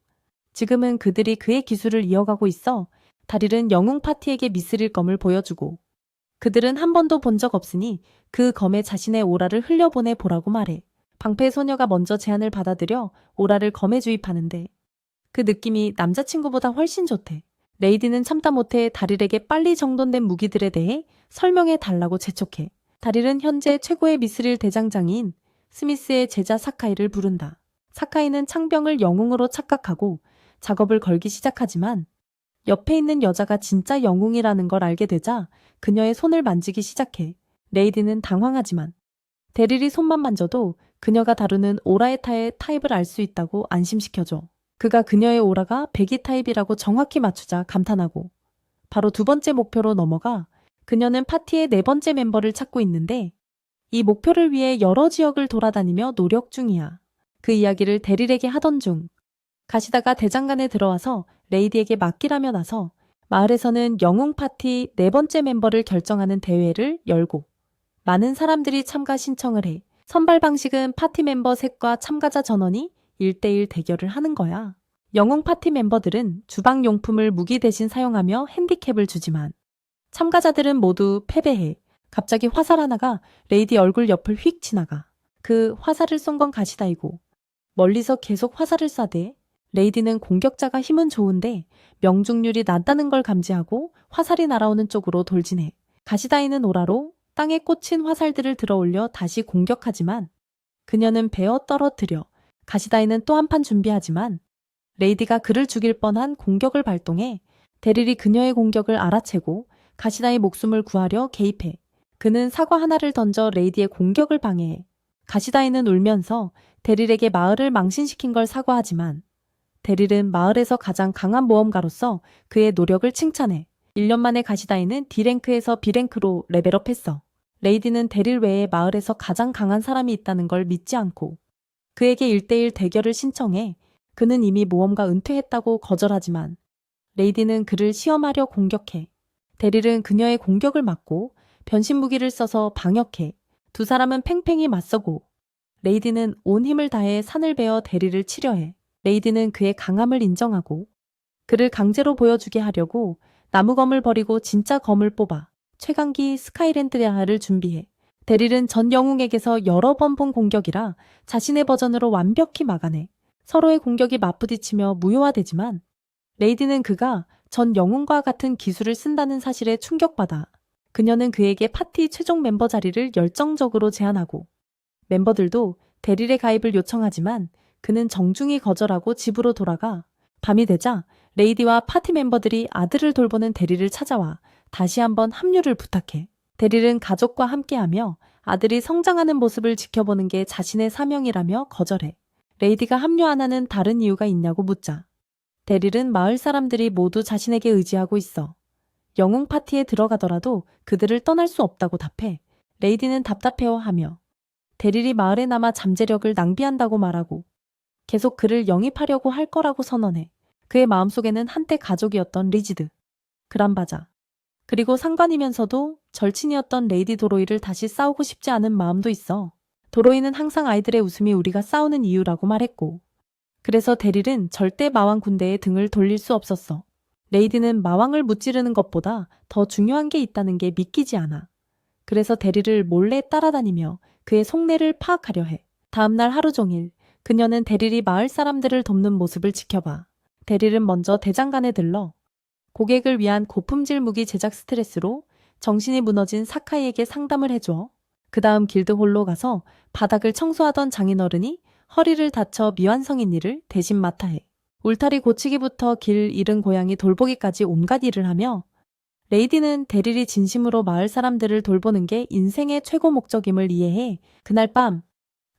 지금은 그들이 그의 기술을 이어가고 있어 다릴은 영웅 파티에게 미스릴 검을 보여주고 그들은 한 번도 본 적 없으니 그 검에 자신의 오라를 흘려보내 보라고 말해. 방패 소녀가 먼저 제안을 받아들여 오라를 검에 주입하는데 그 느낌이 남자친구보다 훨씬 좋대. 레이디는 참다 못해 다릴에게 빨리 정돈된 무기들에 대해 설명해 달라고 재촉해. 다릴은 현재 최고의 미스릴 대장장이인 스미스의 제자 사카이를 부른다. 사카이는 창병을 영웅으로 착각하고 작업을 걸기 시작하지만 옆에 있는 여자가 진짜 영웅이라는 걸 알게 되자 그녀의 손을 만지기 시작해. 레이디는 당황하지만 데릴이 손만 만져도 그녀가 다루는 오라에타의 타입을 알 수 있다고 안심시켜줘. 그가 그녀의 오라가 배기 타입이라고 정확히 맞추자 감탄하고 바로 2번째 목표로 넘어가 그녀는 파티의 4번째 멤버를 찾고 있는데 이 목표를 위해 여러 지역을 돌아다니며 노력 중이야. 그 이야기를 데릴에게 하던 중 가시다가 대장간에 들어와서 레이디에게 맡기라며 나서 마을에서는 영웅 파티 4번째 멤버를 결정하는 대회를 열고 많은 사람들이 참가 신청을 해. 선발 방식은 파티 멤버 셋과 참가자 전원이 1대1 대결을 하는 거야. 영웅 파티 멤버들은 주방 용품을 무기 대신 사용하며 핸디캡을 주지만 참가자들은 모두 패배해. 갑자기 화살 하나가 레이디 얼굴 옆을 휙 지나가. 그 화살을 쏜 건 가시다이고 멀리서 계속 화살을 쏴대. 레이디는 공격자가 힘은 좋은데 명중률이 낮다는 걸 감지하고 화살이 날아오는 쪽으로 돌진해. 가시다이는 오라로 땅에 꽂힌 화살들을 들어올려 다시 공격하지만 그녀는 베어 떨어뜨려. 가시다이는 또 한 판 준비하지만 레이디가 그를 죽일 뻔한 공격을 발동해 데릴이 그녀의 공격을 알아채고 가시다의 목숨을 구하려 개입해. 그는 사과 하나를 던져 레이디의 공격을 방해해. 가시다이는 울면서 데릴에게 마을을 망신시킨 걸 사과하지만 데릴은 마을에서 가장 강한 모험가로서 그의 노력을 칭찬해. 1년 만에 가시다이는 D랭크에서 B랭크로 레벨업했어. 레이디는 데릴 외에 마을에서 가장 강한 사람이 있다는 걸 믿지 않고 그에게 1대1 대결을 신청해. 그는 이미 모험가 은퇴했다고 거절하지만 레이디는 그를 시험하려 공격해. 데릴은 그녀의 공격을 막고 변신 무기를 써서 방역해. 2 사람은 팽팽히 맞서고 레이디는 온 힘을 다해 산을 베어 데릴을 치려해. 레이디는 그의 강함을 인정하고 그를 강제로 보여주게 하려고 나무검을 버리고 진짜 검을 뽑아 최강기 스카이랜드야를 준비해. 데릴은 전 영웅에게서 여러 번 본 공격이라 자신의 버전으로 완벽히 막아내. 서로의 공격이 맞부딪히며 무효화되지만 레이디는 그가 전 영웅과 같은 기술을 쓴다는 사실에 충격받아. 그녀는 그에게 파티 최종 멤버 자리를 열정적으로 제안하고 멤버들도 데릴의 가입을 요청하지만 그는 정중히 거절하고 집으로 돌아가. 밤이 되자 레이디와 파티 멤버들이 아들을 돌보는 데릴을 찾아와 다시 한번 합류를 부탁해. 데릴은 가족과 함께하며 아들이 성장하는 모습을 지켜보는 게 자신의 사명이라며 거절해. 레이디가 합류 안 하는 다른 이유가 있냐고 묻자 데릴은 마을 사람들이 모두 자신에게 의지하고 있어. 영웅 파티에 들어가더라도 그들을 떠날 수 없다고 답해. 레이디는 답답해하며 데릴이 마을에 남아 잠재력을 낭비한다고 말하고 계속 그를 영입하려고 할 거라고 선언해. 그의 마음속에는 한때 가족이었던 리지드, 그란바자, 그리고 상관이면서도 절친이었던 레이디 도로이를 다시 싸우고 싶지 않은 마음도 있어. 도로이는 항상 아이들의 웃음이 우리가 싸우는 이유라고 말했고 그래서 데릴은 절대 마왕 군대에 등을 돌릴 수 없었어. 레이디는 마왕을 무찌르는 것보다 더 중요한 게 있다는 게 믿기지 않아. 그래서 대리를 몰래 따라다니며 그의 속내를 파악하려 해. 다음날 하루 종일 그녀는 대릴이 마을 사람들을 돕는 모습을 지켜봐. 대릴은 먼저 대장간에 들러 고객을 위한 고품질 무기 제작 스트레스로 정신이 무너진 사카이에게 상담을 해줘. 그 다음 길드홀로 가서 바닥을 청소하던 장인어른이 허리를 다쳐 미완성인 일을 대신 맡아 해. 울타리 고치기부터 길 잃은 고양이 돌보기까지 온갖 일을 하며 레이디는 대릴이 진심으로 마을 사람들을 돌보는 게 인생의 최고 목적임을 이해해. 그날 밤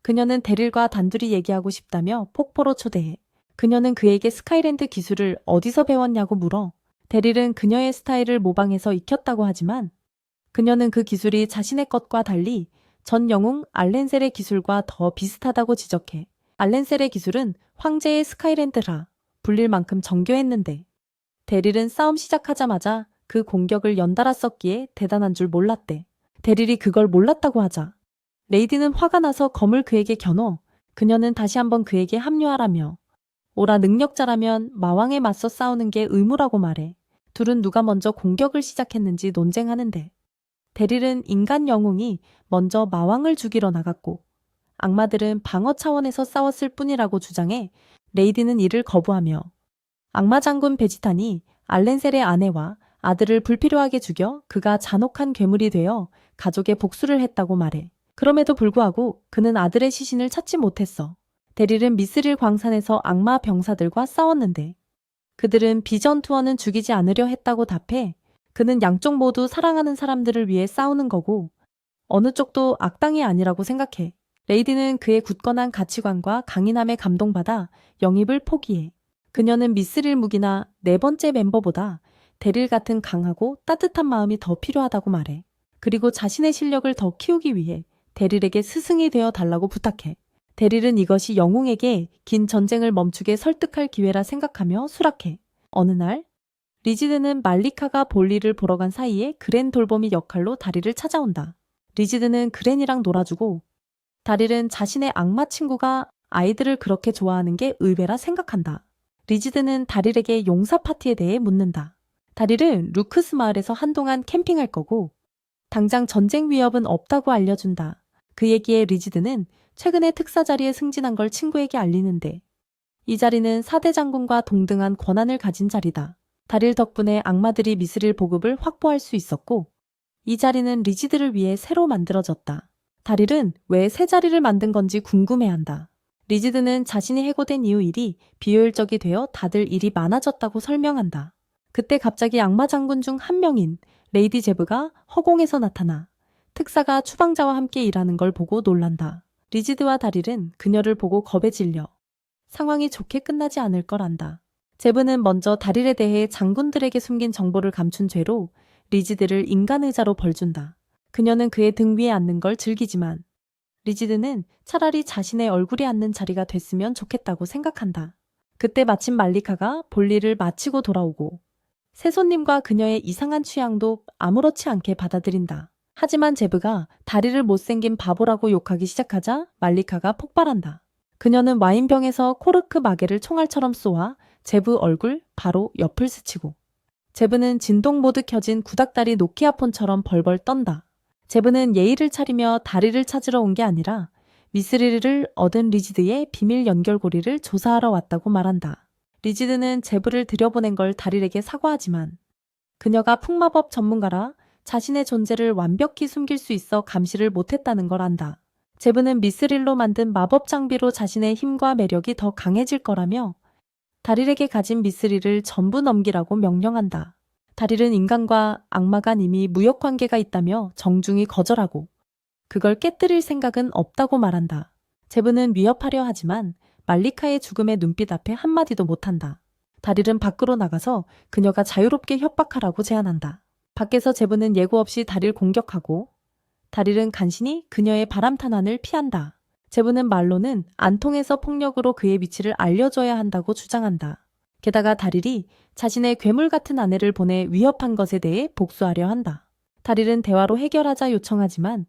그녀는 대릴과 단둘이 얘기하고 싶다며 폭포로 초대해. 그녀는 그에게 스카이랜드 기술을 어디서 배웠냐고 물어. 대릴은 그녀의 스타일을 모방해서 익혔다고 하지만 그녀는 그 기술이 자신의 것과 달리 전 영웅 알렌셀의 기술과 더 비슷하다고 지적해. 알렌셀의 기술은 황제의 스카이랜드라 불릴 만큼 정교했는데 대릴은 싸움 시작하자마자 그 공격을 연달아 썼기에 대단한 줄 몰랐대. 대릴이 그걸 몰랐다고 하자 레이디는 화가 나서 검을 그에게 겨눠 그녀는 다시 한번 그에게 합류하라며 오라 능력자라면 마왕에 맞서 싸우는 게 의무라고 말해. 둘은 누가 먼저 공격을 시작했는지 논쟁하는데 대릴은 인간 영웅이 먼저 마왕을 죽이러 나갔고 악마들은 방어 차원에서 싸웠을 뿐이라고 주장해 레이디는 이를 거부하며 악마 장군 베지탄이 알렌셀의 아내와 아들을 불필요하게 죽여 그가 잔혹한 괴물이 되어 가족의 복수를 했다고 말해. 그럼에도 불구하고 그는 아들의 시신을 찾지 못했어. 대릴은 미스릴 광산에서 악마 병사들과 싸웠는데 그들은 비전투어는 죽이지 않으려 했다고 답해. 그는 양쪽 모두 사랑하는 사람들을 위해 싸우는 거고 어느 쪽도 악당이 아니라고 생각해. 레이디는 그의 굳건한 가치관과 강인함에 감동받아 영입을 포기해. 그녀는 미스릴 무기나 네 번째 멤버보다 대릴 같은 강하고 따뜻한 마음이 더 필요하다고 말해. 그리고 자신의 실력을 더 키우기 위해 대릴에게 스승이 되어 달라고 부탁해. 대릴은 이것이 영웅에게 긴 전쟁을 멈추게 설득할 기회라 생각하며 수락해. 어느 날 리지드는 말리카가 볼일을 보러 간 사이에 그랜 돌봄이 역할로 다리를 찾아온다. 리지드는 그랜이랑 놀아주고 다릴은 자신의 악마 친구가 아이들을 그렇게 좋아하는 게 의외라 생각한다. 리지드는 다릴에게 용사 파티에 대해 묻는다. 다릴은 루크스 마을에서 한동안 캠핑할 거고 당장 전쟁 위협은 없다고 알려준다. 그 얘기에 리지드는 최근에 특사 자리에 승진한 걸 친구에게 알리는데 이 자리는 4대 장군과 동등한 권한을 가진 자리다. 다릴 덕분에 악마들이 미스릴 보급을 확보할 수 있었고 이 자리는 리지드를 위해 새로 만들어졌다. 다릴은 왜 새 자리를 만든 건지 궁금해한다. 리지드는 자신이 해고된 이후 일이 비효율적이 되어 다들 일이 많아졌다고 설명한다. 그때 갑자기 악마 장군 중 한 명인 레이디 제브가 허공에서 나타나 특사가 추방자와 함께 일하는 걸 보고 놀란다. 리지드와 다릴은 그녀를 보고 겁에 질려 상황이 좋게 끝나지 않을 걸 안다. 제브는 먼저 다릴에 대해 장군들에게 숨긴 정보를 감춘 죄로 리지드를 인간 의자로 벌준다. 그녀는 그의 등 위에 앉는 걸 즐기지만 리지드는 차라리 자신의 얼굴이 앉는 자리가 됐으면 좋겠다고 생각한다. 그때 마침 말리카가 볼일을 마치고 돌아오고 새 손님과 그녀의 이상한 취향도 아무렇지 않게 받아들인다. 하지만 제브가 다리를 못생긴 바보라고 욕하기 시작하자 말리카가 폭발한다. 그녀는 와인병에서 코르크 마개를 총알처럼 쏘아 제브 얼굴 바로 옆을 스치고 제브는 진동 모드 켜진 구닥다리 노키아폰처럼 벌벌 떤다. 제브는 예의를 차리며 다리를 찾으러 온 게 아니라 미스리를 얻은 리지드의 비밀 연결고리를 조사하러 왔다고 말한다. 리지드는 제브를 들여보낸 걸 다릴에게 사과하지만 그녀가 풍마법 전문가라 자신의 존재를 완벽히 숨길 수 있어 감시를 못했다는 걸 안다. 제브는 미스릴로 만든 마법 장비로 자신의 힘과 매력이 더 강해질 거라며 다릴에게 가진 미스릴을 전부 넘기라고 명령한다. 다릴은 인간과 악마 간 이미 무역관계가 있다며 정중히 거절하고 그걸 깨뜨릴 생각은 없다고 말한다. 제브는 위협하려 하지만 말리카의 죽음의 눈빛 앞에 한마디도 못한다. 다릴은 밖으로 나가서 그녀가 자유롭게 협박하라고 제안한다. 밖에서 제브는 예고 없이 다릴 공격하고 다릴은 간신히 그녀의 바람탄환을 피한다. 제브는 말로는 안 통해서 폭력으로 그의 위치를 알려줘야 한다고 주장한다. 게다가 다릴이 자신의 괴물 같은 아내를 보내 위협한 것에 대해 복수하려 한다. 다릴은 대화로 해결하자 요청하지만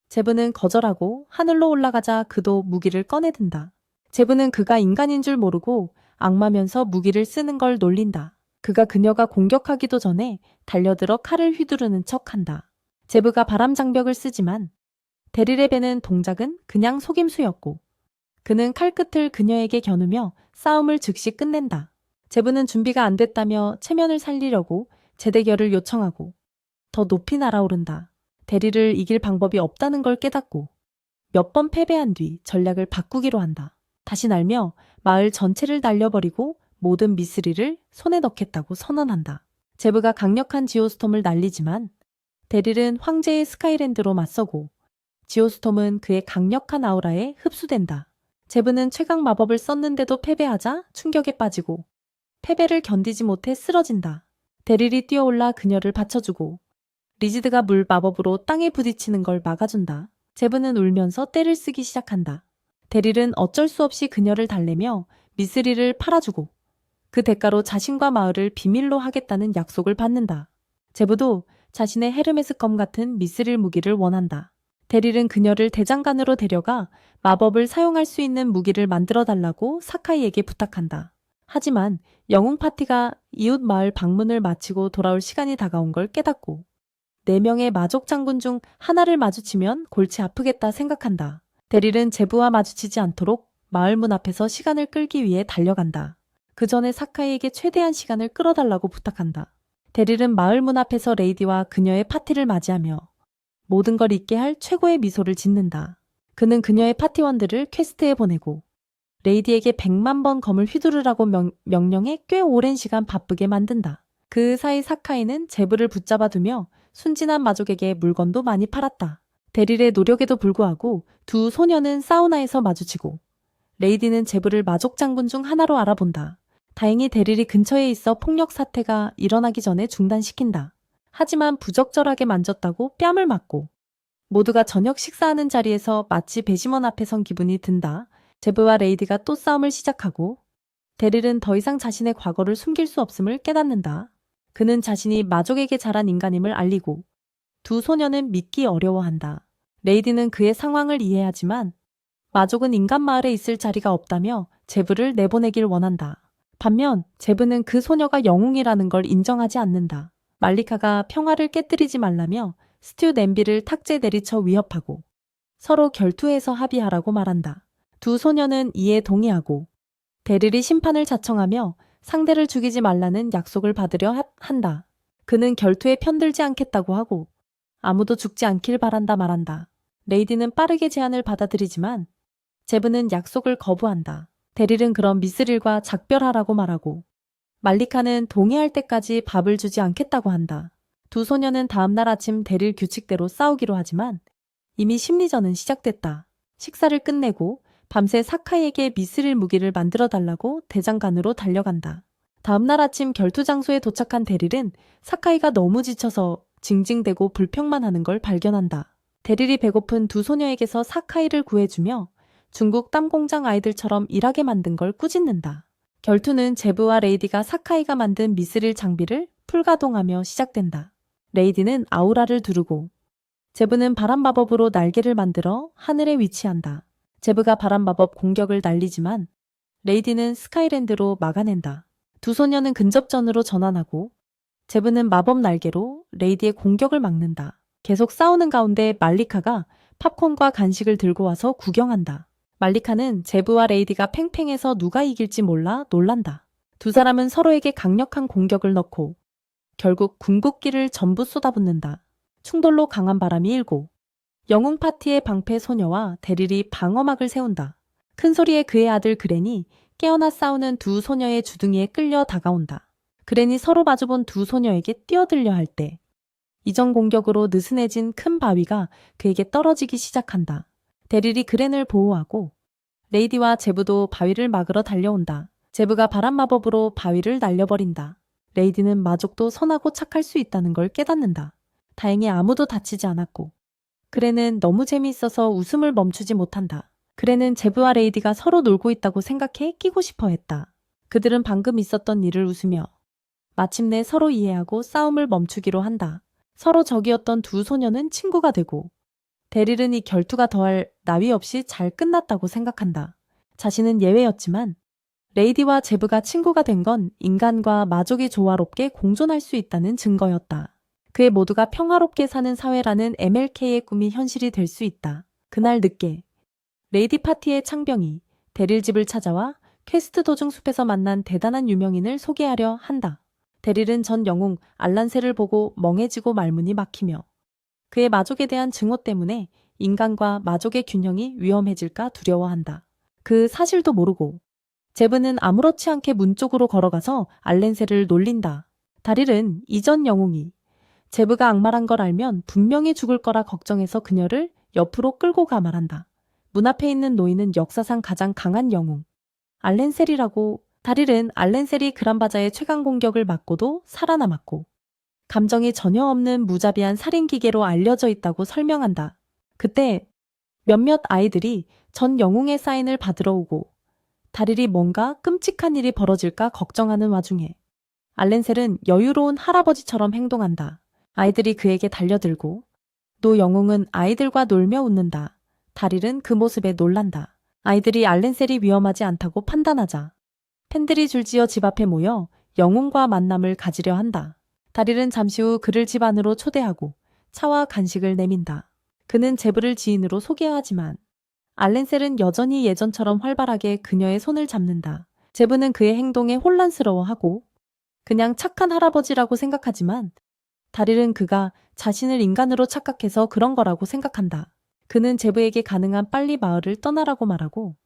제브는 거절하고 하늘로 올라가자 그도 무기를 꺼내든다. 제브는 그가 인간인 줄 모르고 악마면서 무기를 쓰는 걸 놀린다. 그가 그녀가 공격하기도 전에 달려들어 칼을 휘두르는 척한다. 제브가 바람 장벽을 쓰지만 데릴의 배는 동작은 그냥 속임수였고 그는 칼끝을 그녀에게 겨누며 싸움을 즉시 끝낸다. 제브는 준비가 안 됐다며 체면을 살리려고 재대결을 요청하고 더 높이 날아오른다. 데릴을 이길 방법이 없다는 걸 깨닫고 몇 번 패배한 뒤 전략을 바꾸기로 한다. 다시 날며 마을 전체를 날려버리고 모든 미스리를 손에 넣겠다고 선언한다. 제브가 강력한 지오스톰을 날리지만 데릴은 황제의 스카이랜드로 맞서고 지오스톰은 그의 강력한 아우라에 흡수된다. 제브는 최강 마법을 썼는데도 패배하자 충격에 빠지고 패배를 견디지 못해 쓰러진다. 데릴이 뛰어올라 그녀를 받쳐주고 리지드가 물 마법으로 땅에 부딪히는 걸 막아준다. 제브는 울면서 떼를 쓰기 시작한다. 데릴은 어쩔 수 없이 그녀를 달래며 미스리를 팔아주고 그 대가로 자신과 마을을 비밀로 하겠다는 약속을 받는다. 제브도 자신의 헤르메스 검 같은 미스릴 무기를 원한다. 데릴은 그녀를 대장간으로 데려가 마법을 사용할 수 있는 무기를 만들어 달라고 사카이에게 부탁한다. 하지만 영웅 파티가 이웃 마을 방문을 마치고 돌아올 시간이 다가온 걸 깨닫고 4명의 마족 장군 중 하나를 마주치면 골치 아프겠다 생각한다. 데릴은 제브와 마주치지 않도록 마을 문 앞에서 시간을 끌기 위해 달려간다. 그 전에 사카이에게 최대한 시간을 끌어달라고 부탁한다. 데릴은 마을 문 앞에서 레이디와 그녀의 파티를 맞이하며 모든 걸 잊게 할 최고의 미소를 짓는다. 그는 그녀의 파티원들을 퀘스트에 보내고 레이디에게 100만 번 검을 휘두르라고 명령해 꽤 오랜 시간 바쁘게 만든다. 그 사이 사카이는 제브를 붙잡아두며 순진한 마족에게 물건도 많이 팔았다. 데릴의 노력에도 불구하고 두 소녀는 사우나에서 마주치고 레이디는 제브를 마족 장군 중 하나로 알아본다. 다행히 데릴이 근처에 있어 폭력 사태가 일어나기 전에 중단시킨다. 하지만 부적절하게 만졌다고 뺨을 맞고 모두가 저녁 식사하는 자리에서 마치 배심원 앞에 선 기분이 든다. 제브와 레이디가 또 싸움을 시작하고 데릴은 더 이상 자신의 과거를 숨길 수 없음을 깨닫는다. 그는 자신이 마족에게 자란 인간임을 알리고 두 소녀는 믿기 어려워한다. 레이디는 그의 상황을 이해하지만 마족은 인간 마을에 있을 자리가 없다며 제브를 내보내길 원한다. 반면 제브는 그 소녀가 영웅이라는 걸 인정하지 않는다. 말리카가 평화를 깨뜨리지 말라며 스튜 냄비를 탁제 내리쳐 위협하고 서로 결투해서 합의하라고 말한다. 두 소녀는 이에 동의하고 데릴이 심판을 자청하며 상대를 죽이지 말라는 약속을 받으려 한다. 그는 결투에 편들지 않겠다고 하고 아무도 죽지 않길 바란다 말한다. 레이디는 빠르게 제안을 받아들이지만 제브는 약속을 거부한다. 데릴은 그럼 미스릴과 작별하라고 말하고 말리카는 동의할 때까지 밥을 주지 않겠다고 한다. 두 소녀는 다음날 아침 데릴 규칙대로 싸우기로 하지만 이미 심리전은 시작됐다. 식사를 끝내고 밤새 사카이에게 미스릴 무기를 만들어 달라고 대장간으로 달려간다. 다음날 아침 결투 장소에 도착한 데릴은 사카이가 너무 지쳐서 징징대고 불평만 하는 걸 발견한다. 데릴이 배고픈 두 소녀에게서 사카이를 구해주며 중국 땀공장 아이들처럼 일하게 만든 걸 꾸짖는다. 결투는 제브와 레이디가 사카이가 만든 미스릴 장비를 풀가동하며 시작된다. 레이디는 아우라를 두르고 제브는 바람 마법으로 날개를 만들어 하늘에 위치한다. 제브가 바람 마법 공격을 날리지만 레이디는 스카이랜드로 막아낸다. 두 소녀는 근접전으로 전환하고 제브는 마법 날개로 레이디의 공격을 막는다. 계속 싸우는 가운데 말리카가 팝콘과 간식을 들고 와서 구경한다. 말리카는 제브와 레이디가 팽팽해서 누가 이길지 몰라 놀란다. 두 사람은 서로에게 강력한 공격을 넣고 결국 궁극기를 전부 쏟아붓는다. 충돌로 강한 바람이 일고 영웅 파티의 방패 소녀와 데릴이 방어막을 세운다. 큰 소리에 그의 아들 그랜이 깨어나 싸우는 두 소녀의 주둥이에 끌려 다가온다. 그랜이 서로 마주본 두 소녀에게 뛰어들려 할 때 이전 공격으로 느슨해진 큰 바위가 그에게 떨어지기 시작한다. 데릴이 그랜을 보호하고 레이디와 제브도 바위를 막으러 달려온다. 제브가 바람 마법으로 바위를 날려버린다. 레이디는 마족도 선하고 착할 수 있다는 걸 깨닫는다. 다행히 아무도 다치지 않았고 그랜은 너무 재미있어서 웃음을 멈추지 못한다. 그랜은 제브와 레이디가 서로 놀고 있다고 생각해 끼고 싶어 했다. 그들은 방금 있었던 일을 웃으며 마침내 서로 이해하고 싸움을 멈추기로 한다. 서로 적이었던 두 소녀는 친구가 되고 데릴은 이 결투가 더할 나위 없이 잘 끝났다고 생각한다. 자신은 예외였지만 레이디와 제브가 친구가 된 건 인간과 마족이 조화롭게 공존할 수 있다는 증거였다. 그의 모두가 평화롭게 사는 사회라는 MLK의 꿈이 현실이 될 수 있다. 그날 늦게 레이디 파티의 창병이 데릴 집을 찾아와 퀘스트 도중 숲에서 만난 대단한 유명인을 소개하려 한다. 데릴은 전 영웅 알란세를 보고 멍해지고 말문이 막히며 그의 마족에 대한 증오 때문에 인간과 마족의 균형이 위험해질까 두려워한다. 그 사실도 모르고 제브는 아무렇지 않게 문 쪽으로 걸어가서 알렌세를 놀린다. 다릴은 이전 영웅이 제브가 악마란 걸 알면 분명히 죽을 거라 걱정해서 그녀를 옆으로 끌고 가 말한다. 문 앞에 있는 노인은 역사상 가장 강한 영웅 알렌셀이라고. 다릴은 알렌셀이 그란바자의 최강 공격을 맞고도 살아남았고 감정이 전혀 없는 무자비한 살인기계로 알려져 있다고 설명한다. 그때 몇몇 아이들이 전 영웅의 사인을 받으러 오고 다릴이 뭔가 끔찍한 일이 벌어질까 걱정하는 와중에 알렌셀은 여유로운 할아버지처럼 행동한다. 아이들이 그에게 달려들고 노 영웅은 아이들과 놀며 웃는다. 다릴은 그 모습에 놀란다. 아이들이 알렌셀이 위험하지 않다고 판단하자 팬들이 줄지어 집 앞에 모여 영웅과 만남을 가지려 한다. 다릴은 잠시 후 그를 집 안으로 초대하고 차와 간식을 내민다. 그는 제브를 지인으로 소개하지만 알렌셀은 여전히 예전처럼 활발하게 그녀의 손을 잡는다. 제브는 그의 행동에 혼란스러워하고 그냥 착한 할아버지라고 생각하지만 다릴은 그가 자신을 인간으로 착각해서 그런 거라고 생각한다. 그는 제브에게 가능한 빨리 마을을 떠나라고 말하고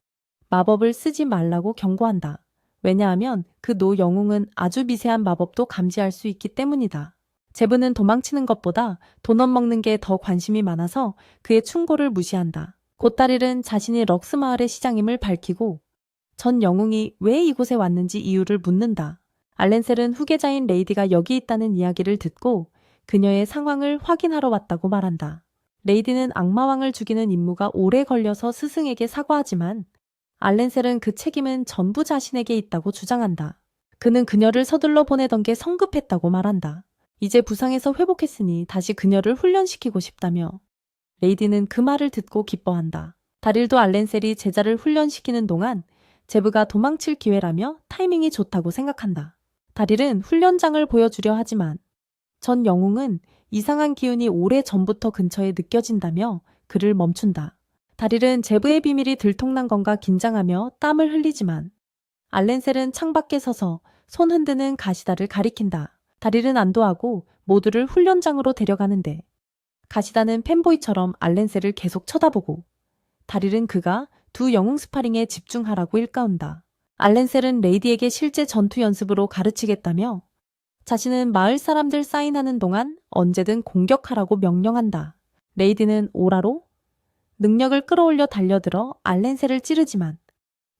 마법을 쓰지 말라고 경고한다. 왜냐하면 그 노 영웅은 아주 미세한 마법도 감지할 수 있기 때문이다. 제브는 도망치는 것보다 도넛 먹는 게 더 관심이 많아서 그의 충고를 무시한다. 곧 다릴은 자신이 럭스 마을의 시장임을 밝히고 전 영웅이 왜 이곳에 왔는지 이유를 묻는다. 알렌셀은 후계자인 레이디가 여기 있다는 이야기를 듣고 그녀의 상황을 확인하러 왔다고 말한다. 레이디는 악마왕을 죽이는 임무가 오래 걸려서 스승에게 사과하지만 알렌셀은 그 책임은 전부 자신에게 있다고 주장한다. 그는 그녀를 서둘러 보내던 게 성급했다고 말한다. 이제 부상에서 회복했으니 다시 그녀를 훈련시키고 싶다며 레이디는 그 말을 듣고 기뻐한다. 다릴도 알렌셀이 제자를 훈련시키는 동안 제브가 도망칠 기회라며 타이밍이 좋다고 생각한다. 다릴은 훈련장을 보여주려 하지만 전 영웅은 이상한 기운이 오래 전부터 근처에 느껴진다며 그를 멈춘다. 다릴은 제브의 비밀이 들통난 건가 긴장하며 땀을 흘리지만 알렌셀은 창밖에 서서 손 흔드는 가시다를 가리킨다. 다릴은 안도하고 모두를 훈련장으로 데려가는데 가시다는 팬보이처럼 알렌셀을 계속 쳐다보고 다릴은 그가 두 영웅 스파링에 집중하라고 일깨운다. 알렌셀은 레이디에게 실제 전투 연습으로 가르치겠다며 자신은 마을 사람들 사인하는 동안 언제든 공격하라고 명령한다. 레이디는 오라로 능력을 끌어올려 달려들어 알렌셀을 찌르지만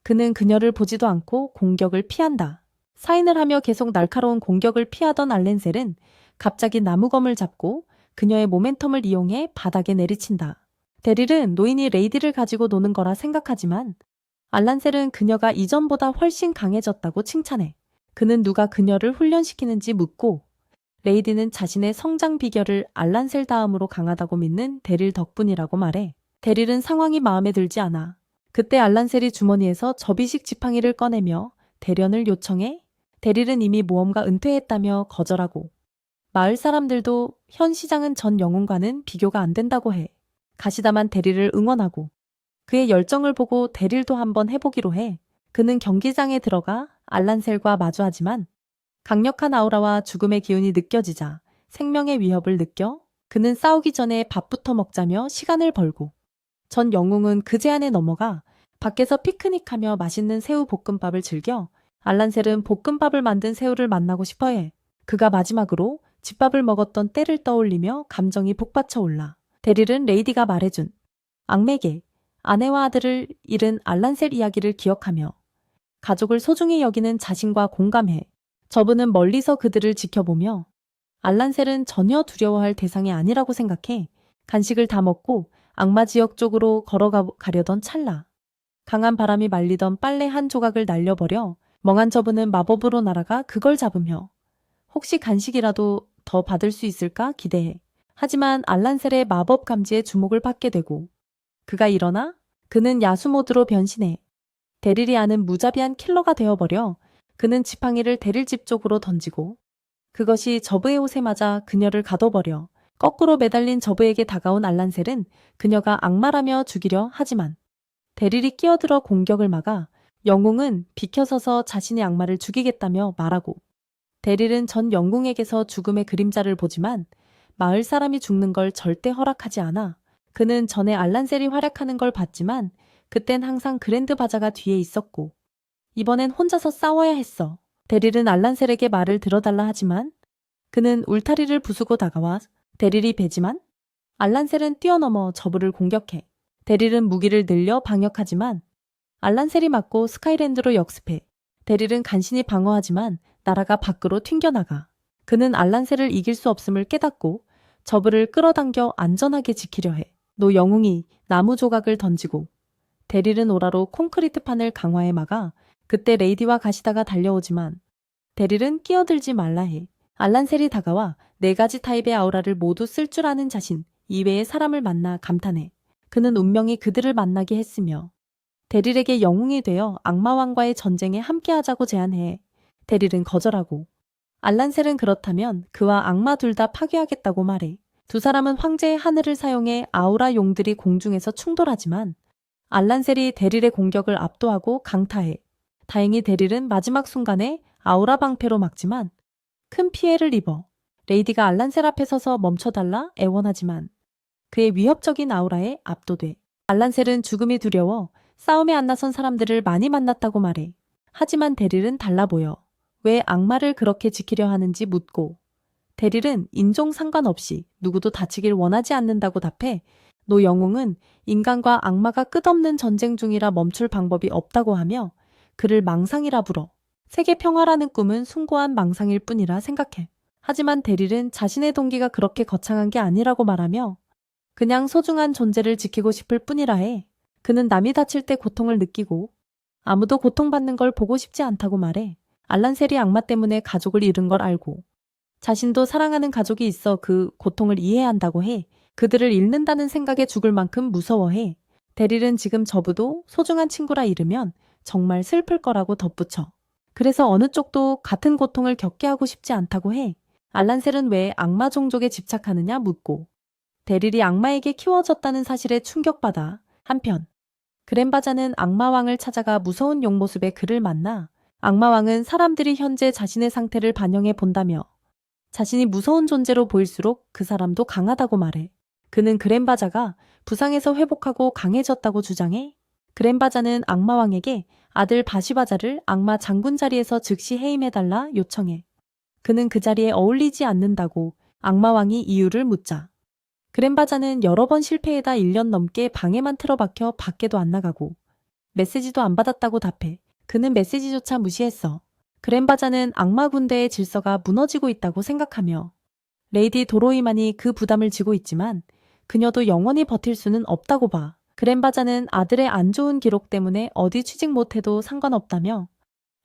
그는 그녀를 보지도 않고 공격을 피한다. 사인을 하며 계속 날카로운 공격을 피하던 알렌셀은 갑자기 나무검을 잡고 그녀의 모멘텀을 이용해 바닥에 내리친다. 데릴은 노인이 레이디를 가지고 노는 거라 생각하지만 알란셀은 그녀가 이전보다 훨씬 강해졌다고 칭찬해. 그는 누가 그녀를 훈련시키는지 묻고 레이디는 자신의 성장 비결을 알란셀 다음으로 강하다고 믿는 데릴 덕분이라고 말해. 데릴은 상황이 마음에 들지 않아. 그때 알란셀이 주머니에서 접이식 지팡이를 꺼내며 대련을 요청해 데릴은 이미 모험가 은퇴했다며 거절하고 마을 사람들도 현 시장은 전 영웅과는 비교가 안 된다고 해. 가시다만 데릴을 응원하고 그의 열정을 보고 데릴도 한번 해보기로 해. 그는 경기장에 들어가 알란셀과 마주하지만 강력한 아우라와 죽음의 기운이 느껴지자 생명의 위협을 느껴 그는 싸우기 전에 밥부터 먹자며 시간을 벌고 전 영웅은 그 제안에 넘어가 밖에서 피크닉하며 맛있는 새우 볶음밥을 즐겨 알란셀은 볶음밥을 만든 새우를 만나고 싶어해. 그가 마지막으로 집밥을 먹었던 때를 떠올리며 감정이 복받쳐 올라. 데릴은 레이디가 말해준 악맥의 아내와 아들을 잃은 알란셀 이야기를 기억하며 가족을 소중히 여기는 자신과 공감해. 저분은 멀리서 그들을 지켜보며 알란셀은 전혀 두려워할 대상이 아니라고 생각해 간식을 다 먹고 악마 지역 쪽으로 걸어가려던 찰나 강한 바람이 말리던 빨래 한 조각을 날려버려 멍한 저분은 마법으로 날아가 그걸 잡으며 혹시 간식이라도 더 받을 수 있을까 기대해. 하지만 알란셀의 마법 감지에 주목을 받게 되고 그가 일어나 그는 야수 모드로 변신해 데릴이 아는 무자비한 킬러가 되어버려. 그는 지팡이를 데릴 집 쪽으로 던지고 그것이 저브의 옷에 맞아 그녀를 가둬버려 거꾸로 매달린 저브에게 다가온 알란셀은 그녀가 악마라며 죽이려 하지만 데릴이 끼어들어 공격을 막아 영웅은 비켜서서 자신의 악마를 죽이겠다며 말하고 데릴은 전 영웅에게서 죽음의 그림자를 보지만 마을 사람이 죽는 걸 절대 허락하지 않아. 그는 전에 알란셀이 활약하는 걸 봤지만 그땐 항상 그랜드 바자가 뒤에 있었고 이번엔 혼자서 싸워야 했어. 데릴은 알란셀에게 말을 들어달라 하지만 그는 울타리를 부수고 다가와 데릴이 배지만 알란셀은 뛰어넘어 저브를 공격해. 데릴은 무기를 늘려 방역하지만 알란셀이 맞고 스카이랜드로 역습해. 데릴은 간신히 방어하지만 나라가 밖으로 튕겨나가. 그는 알란셀을 이길 수 없음을 깨닫고 저브를 끌어당겨 안전하게 지키려 해. 노 영웅이 나무 조각을 던지고 데릴은 오라로 콘크리트 판을 강화해 막아. 그때 레이디와 가시다가 달려오지만 데릴은 끼어들지 말라 해. 알란셀이 다가와 4가지 타입의 아우라를 모두 쓸 줄 아는 자신 이외의 사람을 만나 감탄해. 그는 운명이 그들을 만나게 했으며 데릴에게 영웅이 되어 악마왕과의 전쟁에 함께하자고 제안해. 데릴은 거절하고 알란셀은 그렇다면 그와 악마 둘 다 파괴하겠다고 말해. 두 사람은 황제의 하늘을 사용해 아우라 용들이 공중에서 충돌하지만 알란셀이 데릴의 공격을 압도하고 강타해. 다행히 데릴은 마지막 순간에 아우라 방패로 막지만 큰 피해를 입어. 레이디가 알란셀 앞에 서서 멈춰달라 애원하지만 그의 위협적인 아우라에 압도돼. 알란셀은 죽음이 두려워 싸움에 안 나선 사람들을 많이 만났다고 말해. 하지만 데릴은 달라 보여. 왜 악마를 그렇게 지키려 하는지 묻고 데릴은 인종 상관없이 누구도 다치길 원하지 않는다고 답해. 노 영웅은 인간과 악마가 끝없는 전쟁 중이라 멈출 방법이 없다고 하며 그를 망상이라 불어. 세계 평화라는 꿈은 숭고한 망상일 뿐이라 생각해. 하지만 데릴은 자신의 동기가 그렇게 거창한 게 아니라고 말하며 그냥 소중한 존재를 지키고 싶을 뿐이라 해. 그는 남이 다칠 때 고통을 느끼고 아무도 고통받는 걸 보고 싶지 않다고 말해. 알란셀이 악마 때문에 가족을 잃은 걸 알고 자신도 사랑하는 가족이 있어 그 고통을 이해한다고 해. 그들을 잃는다는 생각에 죽을 만큼 무서워해. 데릴은 지금 저브도 소중한 친구라 잃으면 정말 슬플 거라고 덧붙여. 그래서 어느 쪽도 같은 고통을 겪게 하고 싶지 않다고 해. 알란셀은 왜 악마 종족에 집착하느냐 묻고 데릴이 악마에게 키워졌다는 사실에 충격받아. 한편 그랜바자는 악마왕을 찾아가 무서운 용 모습의 그를 만나 악마왕은 사람들이 현재 자신의 상태를 반영해 본다며 자신이 무서운 존재로 보일수록 그 사람도 강하다고 말해. 그는 그랜바자가 부상에서 회복하고 강해졌다고 주장해. 그랜바자는 악마왕에게 아들 바시바자를 악마 장군 자리에서 즉시 해임해달라 요청해. 그는 그 자리에 어울리지 않는다고 악마왕이 이유를 묻자 그랜바자는 여러 번 실패에다 1년 넘게 방에만 틀어박혀 밖에도 안 나가고 메시지도 안 받았다고 답해. 그는 메시지조차 무시했어. 그랜바자는 악마 군대의 질서가 무너지고 있다고 생각하며 레이디 도로이만이 그 부담을 지고 있지만 그녀도 영원히 버틸 수는 없다고 봐. 그랜바자는 아들의 안 좋은 기록 때문에 어디 취직 못해도 상관없다며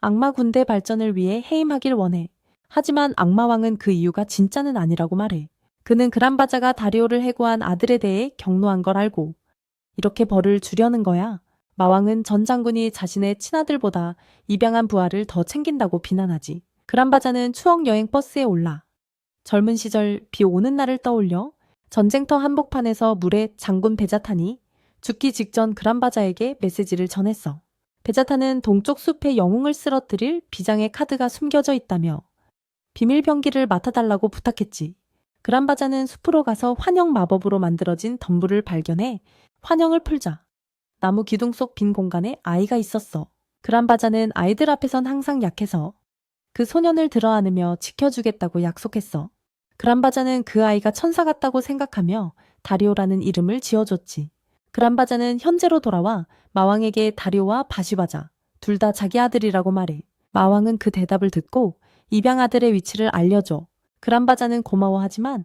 악마 군대 발전을 위해 해임하길 원해. 하지만 악마왕은 그 이유가 진짜는 아니라고 말해. 그는 그란바자가 다리오를 해고한 아들에 대해 경노한 걸 알고 이렇게 벌을 주려는 거야. 마왕은 전 장군이 자신의 친아들보다 입양한 부하를 더 챙긴다고 비난하지. 그란바자는 추억 여행 버스에 올라 젊은 시절 비 오는 날을 떠올려 전쟁터 한복판에서 물에 장군 베자탄이 죽기 직전 그란바자에게 메시지를 전했어. 베자탄은 동쪽 숲에 영웅을 쓰러뜨릴 비장의 카드가 숨겨져 있다며 비밀 병기를 맡아달라고 부탁했지. 그란바자는 숲으로 가서 환영 마법으로 만들어진 덤불을 발견해 환영을 풀자 나무 기둥 속 빈 공간에 아이가 있었어. 그란바자는 아이들 앞에선 항상 약해서 그 소년을 들어안으며 지켜주겠다고 약속했어. 그란바자는 그 아이가 천사 같다고 생각하며 다리오라는 이름을 지어줬지. 그란바자는 현재로 돌아와 마왕에게 다리오와 바시바자 둘 다 자기 아들이라고 말해. 마왕은 그 대답을 듣고 입양 아들의 위치를 알려줘. 그란바자는 고마워하지만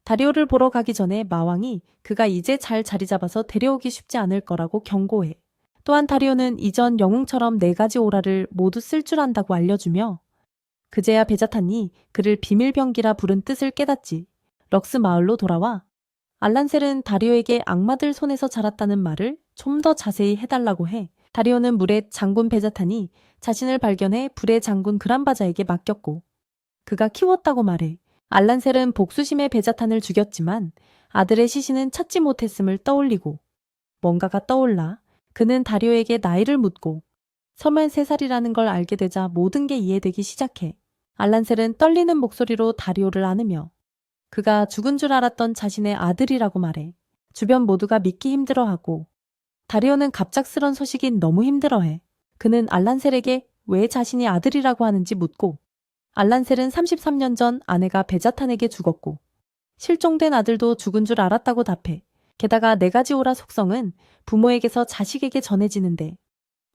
다리오를 보러 가기 전에 마왕이 그가 이제 잘 자리 잡아서 데려오기 쉽지 않을 거라고 경고해. 또한 다리오는 이전 영웅처럼 4가지 오라를 모두 쓸 줄 안다고 알려주며 그제야 베자탄이 그를 비밀병기라 부른 뜻을 깨닫지. 럭스 마을로 돌아와 알란셀은 다리오에게 악마들 손에서 자랐다는 말을 좀 더 자세히 해달라고 해. 다리오는 물의 장군 베자탄이 자신을 발견해 불의 장군 그란바자에게 맡겼고 그가 키웠다고 말해. 알란셀은 복수심에 베자탄을 죽였지만 아들의 시신은 찾지 못했음을 떠올리고 뭔가가 떠올라 그는 다리오에게 나이를 묻고 33살이라는 걸 알게 되자 모든 게 이해되기 시작해. 알란셀은 떨리는 목소리로 다리오를 안으며 그가 죽은 줄 알았던 자신의 아들이라고 말해. 주변 모두가 믿기 힘들어하고 다리오는 갑작스런 소식이 너무 힘들어해. 그는 알란셀에게 왜 자신이 아들이라고 하는지 묻고 알란셀은 33년 전 아내가 베자탄에게 죽었고 실종된 아들도 죽은 줄 알았다고 답해. 게다가 네 가지 오라 속성은 부모에게서 자식에게 전해지는데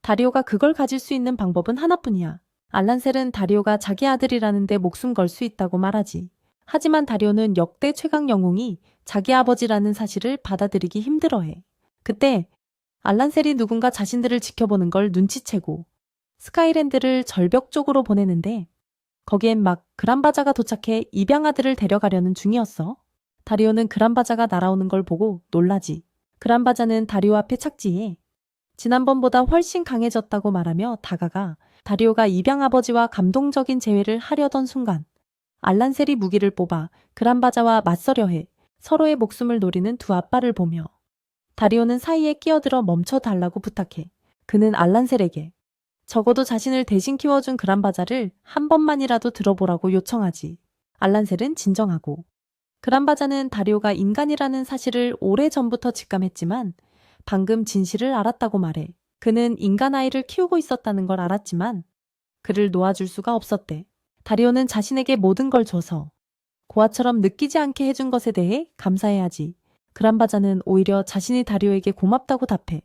다리오가 그걸 가질 수 있는 방법은 하나뿐이야. 알란셀은 다리오가 자기 아들이라는데 목숨 걸 수 있다고 말하지. 하지만 다리오는 역대 최강 영웅이 자기 아버지라는 사실을 받아들이기 힘들어해. 그때 알란셀이 누군가 자신들을 지켜보는 걸 눈치채고 스카이랜드를 절벽 쪽으로 보내는데 거기엔 막 그란바자가 도착해 입양아들을 데려가려는 중이었어. 다리오는 그란바자가 날아오는 걸 보고 놀라지. 그란바자는 다리오 앞에 착지해 지난번보다 훨씬 강해졌다고 말하며 다가가 다리오가 입양아버지와 감동적인 재회를 하려던 순간 알란셀이 무기를 뽑아 그란바자와 맞서려 해 서로의 목숨을 노리는 두 아빠를 보며 다리오는 사이에 끼어들어 멈춰달라고 부탁해. 그는 알란셀에게 적어도 자신을 대신 키워준 그란바자를 한 번만이라도 들어보라고 요청하지. 알란셀은 진정하고 그란바자는 다리오가 인간이라는 사실을 오래전부터 직감했지만 방금 진실을 알았다고 말해. 그는 인간 아이를 키우고 있었다는 걸 알았지만 그를 놓아줄 수가 없었대. 다리오는 자신에게 모든 걸 줘서 고아처럼 느끼지 않게 해준 것에 대해 감사해야지. 그란바자는 오히려 자신이 다리오에게 고맙다고 답해.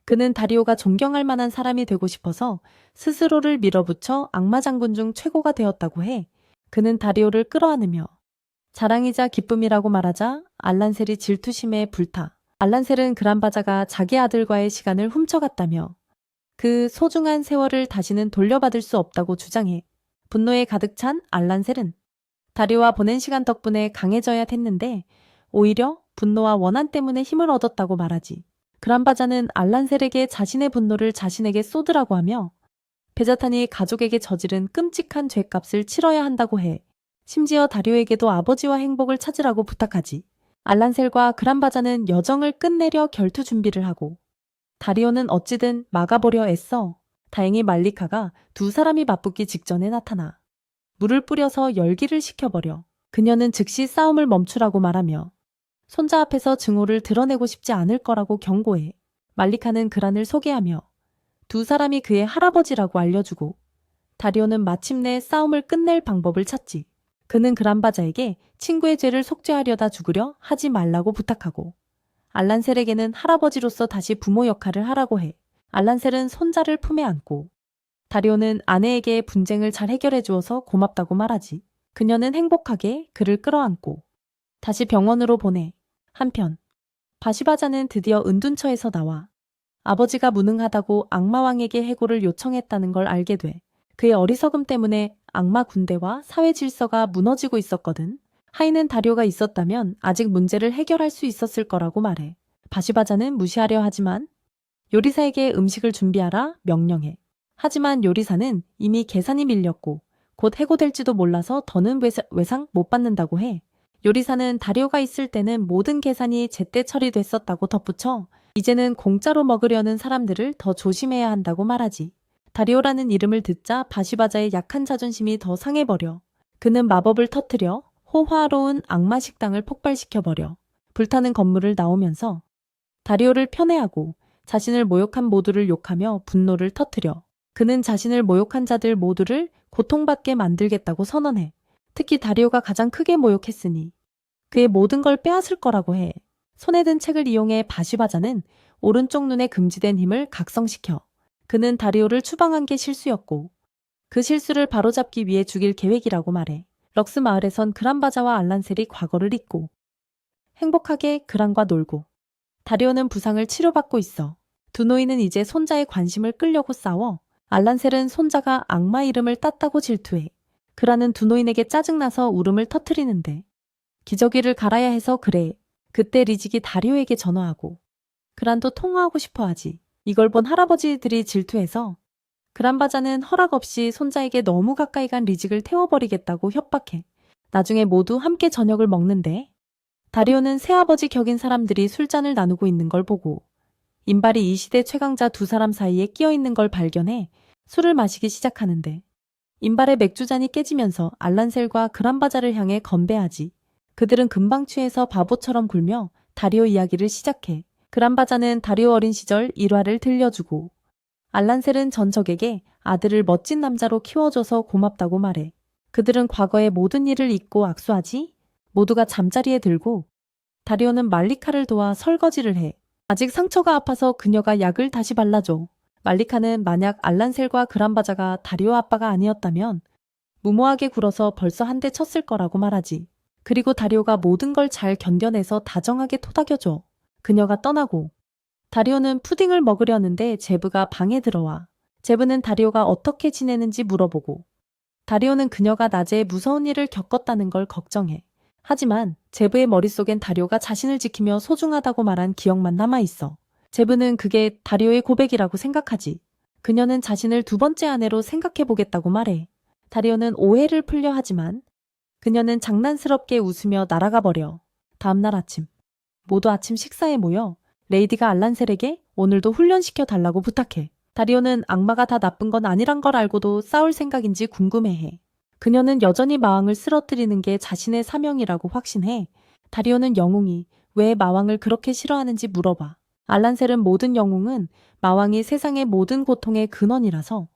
그는 다리오가 존경할 만한 사람이 되고 싶어서 스스로를 밀어붙여 악마 장군 중 최고가 되었다고 해. 그는 다리오를 끌어안으며 자랑이자 기쁨이라고 말하자 알란셀이 질투심에 불타. 알란셀은 그란바자가 자기 아들과의 시간을 훔쳐갔다며 그 소중한 세월을 다시는 돌려받을 수 없다고 주장해. 분노에 가득 찬 알란셀은 다리오와 보낸 시간 덕분에 강해져야 했는데 오히려 분노와 원한 때문에 힘을 얻었다고 말하지. 그란바자는 알란셀에게 자신의 분노를 자신에게 쏟으라고 하며 베자탄이 가족에게 저지른 끔찍한 죄값을 치러야 한다고 해. 심지어 다리오에게도 아버지와 행복을 찾으라고 부탁하지. 알란셀과 그란바자는 여정을 끝내려 결투 준비를 하고 다리오는 어찌든 막아보려 애써. 다행히 말리카가 두 사람이 맞붙기 직전에 나타나 물을 뿌려서 열기를 식혀버려. 그녀는 즉시 싸움을 멈추라고 말하며 손자 앞에서 증오를 드러내고 싶지 않을 거라고 경고해. 말리카는 그란을 소개하며 두 사람이 그의 할아버지라고 알려주고 다리오는 마침내 싸움을 끝낼 방법을 찾지. 그는 그란바자에게 친구의 죄를 속죄하려다 죽으려 하지 말라고 부탁하고 알란셀에게는 할아버지로서 다시 부모 역할을 하라고 해. 알란셀은 손자를 품에 안고 다리오는 아내에게 분쟁을 잘 해결해 주어서 고맙다고 말하지. 그녀는 행복하게 그를 끌어안고 다시 병원으로 보내. 한편 바시바자는 드디어 은둔처에서 나와 아버지가 무능하다고 악마왕에게 해고를 요청했다는 걸 알게 돼. 그의 어리석음 때문에 악마 군대와 사회 질서가 무너지고 있었거든. 하이는 다리오가 있었다면 아직 문제를 해결할 수 있었을 거라고 말해. 바시바자는 무시하려 하지만 요리사에게 음식을 준비하라 명령해. 하지만 요리사는 이미 계산이 밀렸고 곧 해고될지도 몰라서 더는 외상 못 받는다고 해. 요리사는 다리오가 있을 때는 모든 계산이 제때 처리됐었다고 덧붙여 이제는 공짜로 먹으려는 사람들을 더 조심해야 한다고 말하지. 다리오라는 이름을 듣자 바시바자의 약한 자존심이 더 상해버려. 그는 마법을 터뜨려 호화로운 악마 식당을 폭발시켜버려 불타는 건물을 나오면서 다리오를 편애하고 자신을 모욕한 모두를 욕하며 분노를 터뜨려. 그는 자신을 모욕한 자들 모두를 고통받게 만들겠다고 선언해. 특히 다리오가 가장 크게 모욕했으니 그의 모든 걸 빼앗을 거라고 해. 손에 든 책을 이용해 바시바자는 오른쪽 눈에 금지된 힘을 각성시켜. 그는 다리오를 추방한 게 실수였고 그 실수를 바로잡기 위해 죽일 계획이라고 말해. 럭스 마을에선 그란바자와 알란셀이 과거를 잊고 행복하게 그란과 놀고 다리오는 부상을 치료받고 있어. 두 노인은 이제 손자의 관심을 끌려고 싸워. 알란셀은 손자가 악마 이름을 땄다고 질투해. 그란은 두 노인에게 짜증나서 울음을 터뜨리는데 기저귀를 갈아야 해서 그래. 그때 리직이 다리오에게 전화하고 그란도 통화하고 싶어 하지. 이걸 본 할아버지들이 질투해서 그란바자는 허락 없이 손자에게 너무 가까이 간 리직을 태워버리겠다고 협박해. 나중에 모두 함께 저녁을 먹는데 다리오는 새아버지 격인 사람들이 술잔을 나누고 있는 걸 보고 인발이 이 시대 최강자 두 사람 사이에 끼어 있는 걸 발견해 술을 마시기 시작하는데 인발의 맥주잔이 깨지면서 알란셀과 그란바자를 향해 건배하지. 그들은 금방 취해서 바보처럼 굴며 다리오 이야기를 시작해. 그란바자는 다리오 어린 시절 일화를 들려주고 알란셀은 전적에게 아들을 멋진 남자로 키워줘서 고맙다고 말해. 그들은 과거의 모든 일을 잊고 악수하지. 모두가 잠자리에 들고 다리오는 말리카를 도와 설거지를 해. 아직 상처가 아파서 그녀가 약을 다시 발라줘. 말리카는 만약 알란셀과 그란바자가 다리오 아빠가 아니었다면 무모하게 굴어서 벌써 한 대 쳤을 거라고 말하지. 그리고 다리오가 모든 걸 잘 견뎌내서 다정하게 토닥여줘. 그녀가 떠나고 다리오는 푸딩을 먹으려는데 제브가 방에 들어와. 제브는 다리오가 어떻게 지내는지 물어보고 다리오는 그녀가 낮에 무서운 일을 겪었다는 걸 걱정해. 하지만 제브의 머릿속엔 다리오가 자신을 지키며 소중하다고 말한 기억만 남아있어. 제브는 그게 다리오의 고백이라고 생각하지. 그녀는 자신을 두 번째 아내로 생각해보겠다고 말해. 다리오는 오해를 풀려 하지만 그녀는 장난스럽게 웃으며 날아가 버려. 다음날 아침 모두 아침 식사에 모여 레이디가 알란셀에게 오늘도 훈련시켜 달라고 부탁해. 다리오는 악마가 다 나쁜 건 아니란 걸 알고도 싸울 생각인지 궁금해해. 그녀는 여전히 마왕을 쓰러뜨리는 게 자신의 사명이라고 확신해. 다리오는 영웅이 왜 마왕을 그렇게 싫어하는지 물어봐. 알란셀은 모든 영웅은 마왕이 세상의 모든 고통의 근원이라서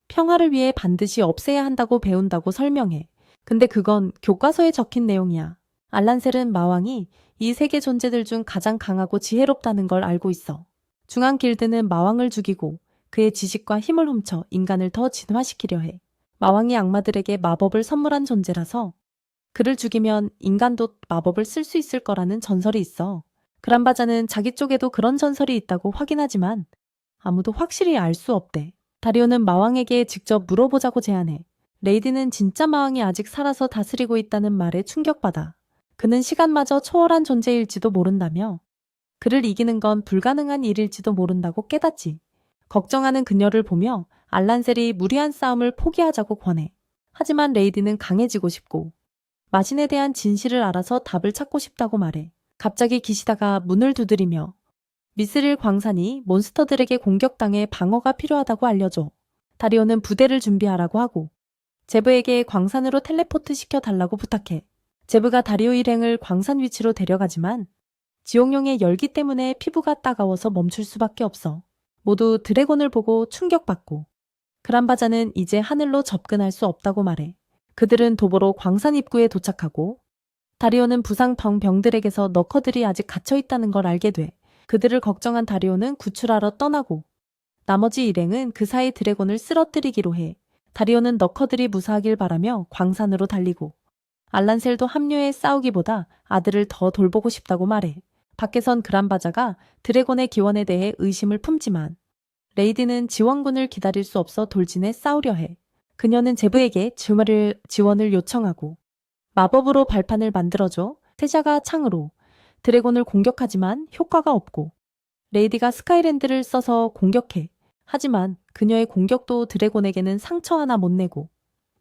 평화를 위해 반드시 없애야 한다고 배운다고 설명해. 근데 그건 교과서에 적힌 내용이야. 알란셀은 마왕이 이 세계 존재들 중 가장 강하고 지혜롭다는 걸 알고 있어. 중앙 길드는 마왕을 죽이고 그의 지식과 힘을 훔쳐 인간을 더 진화시키려 해. 마왕이 악마들에게 마법을 선물한 존재라서 그를 죽이면 인간도 마법을 쓸 수 있을 거라는 전설이 있어. 그란바자는 자기 쪽에도 그런 전설이 있다고 확인하지만 아무도 확실히 알 수 없대. 다리오는 마왕에게 직접 물어보자고 제안해. 레이디는 진짜 마왕이 아직 살아서 다스리고 있다는 말에 충격받아. 그는 시간마저 초월한 존재일지도 모른다며 그를 이기는 건 불가능한 일일지도 모른다고 깨닫지. 걱정하는 그녀를 보며 알란셀이 무리한 싸움을 포기하자고 권해. 하지만 레이디는 강해지고 싶고 마신에 대한 진실을 알아서 답을 찾고 싶다고 말해. 갑자기 기시다가 문을 두드리며 미스릴 광산이 몬스터들에게 공격당해 방어가 필요하다고 알려줘. 다리오는 부대를 준비하라고 하고 제브에게 광산으로 텔레포트 시켜달라고 부탁해. 제브가 다리오 일행을 광산 위치로 데려가지만 지옥용의 열기 때문에 피부가 따가워서 멈출 수밖에 없어. 모두 드래곤을 보고 충격받고 그란바자는 이제 하늘로 접근할 수 없다고 말해. 그들은 도보로 광산 입구에 도착하고 다리오는 부상 병들에게서 너커들이 아직 갇혀있다는 걸 알게 돼. 그들을 걱정한 다리오는 구출하러 떠나고 나머지 일행은 그 사이 드래곤을 쓰러뜨리기로 해. 다리오는 너커들이 무사하길 바라며 광산으로 달리고 알란셀도 합류해 싸우기보다 아들을 더 돌보고 싶다고 말해. 밖에선 그란바자가 드래곤의 기원에 대해 의심을 품지만 레이디는 지원군을 기다릴 수 없어 돌진해 싸우려 해. 그녀는 제브에게 지원을 요청하고 마법으로 발판을 만들어줘. 태샤가 창으로 드래곤을 공격하지만 효과가 없고 레이디가 스카이랜드를 써서 공격해. 하지만 그녀의 공격도 드래곤에게는 상처 하나 못 내고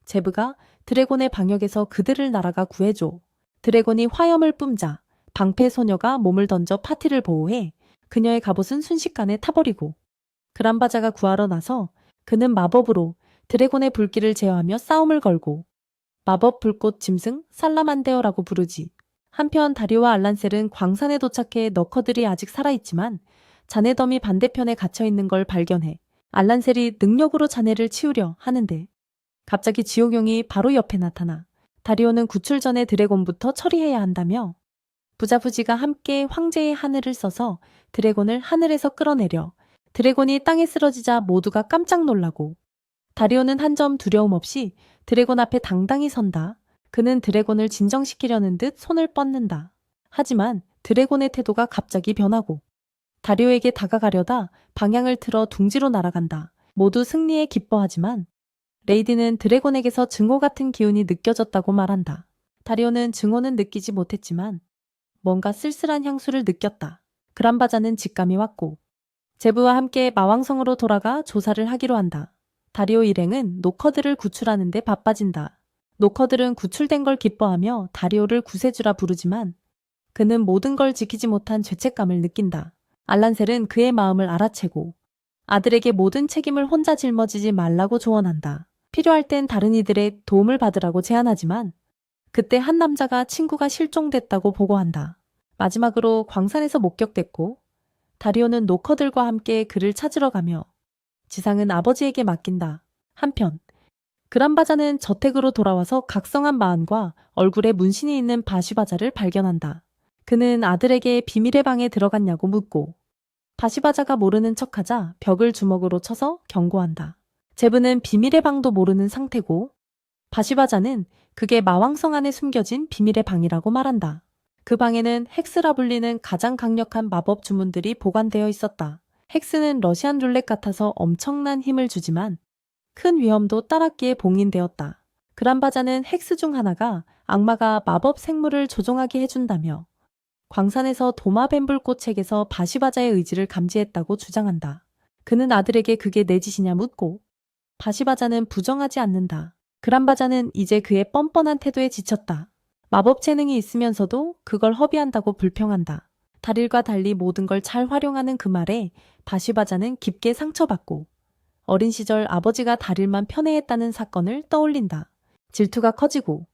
제브가 드래곤의 방역에서 그들을 날아가 구해줘. 드래곤이 화염을 뿜자 방패 소녀가 몸을 던져 파티를 보호해. 그녀의 갑옷은 순식간에 타버리고 그란바자가 구하러 나서 그는 마법으로 드래곤의 불길을 제어하며 싸움을 걸고 마법 불꽃 짐승 살라만데어라고 부르지. 한편 다리오와 알란셀은 광산에 도착해 너커들이 아직 살아있지만 자네덤이 반대편에 갇혀있는 걸 발견해. 알란셀이 능력으로 자네를 치우려 하는데 갑자기 지옥용이 바로 옆에 나타나. 다리오는 구출 전에 드래곤부터 처리해야 한다며 부자부지가 함께 황제의 하늘을 써서 드래곤을 하늘에서 끌어내려 드래곤이 땅에 쓰러지자 모두가 깜짝 놀라고 다리오는 한 점 두려움 없이 드래곤 앞에 당당히 선다. 그는 드래곤을 진정시키려는 듯 손을 뻗는다. 하지만 드래곤의 태도가 갑자기 변하고 다리오에게 다가가려다 방향을 틀어 둥지로 날아간다. 모두 승리에 기뻐하지만 레이디는 드래곤에게서 증오 같은 기운이 느껴졌다고 말한다. 다리오는 증오는 느끼지 못했지만 뭔가 쓸쓸한 향수를 느꼈다. 그란바자는 직감이 왔고 제브와 함께 마왕성으로 돌아가 조사를 하기로 한다. 다리오 일행은 노커들을 구출하는 데 바빠진다. 노커들은 구출된 걸 기뻐하며 다리오를 구세주라 부르지만 그는 모든 걸 지키지 못한 죄책감을 느낀다. 알란셀은 그의 마음을 알아채고 아들에게 모든 책임을 혼자 짊어지지 말라고 조언한다. 필요할 땐 다른 이들의 도움을 받으라고 제안하지만 그때 한 남자가 친구가 실종됐다고 보고한다. 마지막으로 광산에서 목격됐고 다리오는 노커들과 함께 그를 찾으러 가며 지상은 아버지에게 맡긴다. 한편 그란바자는 저택으로 돌아와서 각성한 마흔과 얼굴에 문신이 있는 바시바자를 발견한다. 그는 아들에게 비밀의 방에 들어갔냐고 묻고 바시바자가 모르는 척하자 벽을 주먹으로 쳐서 경고한다. 제부는 비밀의 방도 모르는 상태고 바시바자는 그게 마왕성 안에 숨겨진 비밀의 방이라고 말한다. 그 방에는 헥스라 불리는 가장 강력한 마법 주문들이 보관되어 있었다. 헥스는 러시안 룰렛 같아서 엄청난 힘을 주지만 큰 위험도 따랐기에 봉인되었다. 그란바자는 헥스 중 하나가 악마가 마법 생물을 조종하게 해준다며 광산에서 도마뱀불꽃책에서 바시바자의 의지를 감지했다고 주장한다. 그는 아들에게 그게 내 짓이냐 묻고 바시바자는 부정하지 않는다. 그란바자는 이제 그의 뻔뻔한 태도에 지쳤다. 마법 재능이 있으면서도 그걸 허비한다고 불평한다. 다릴과 달리 모든 걸 잘 활용하는 그 말에 바시바자는 깊게 상처받고 어린 시절 아버지가 다릴만 편애했다는 사건을 떠올린다. 질투가 커지고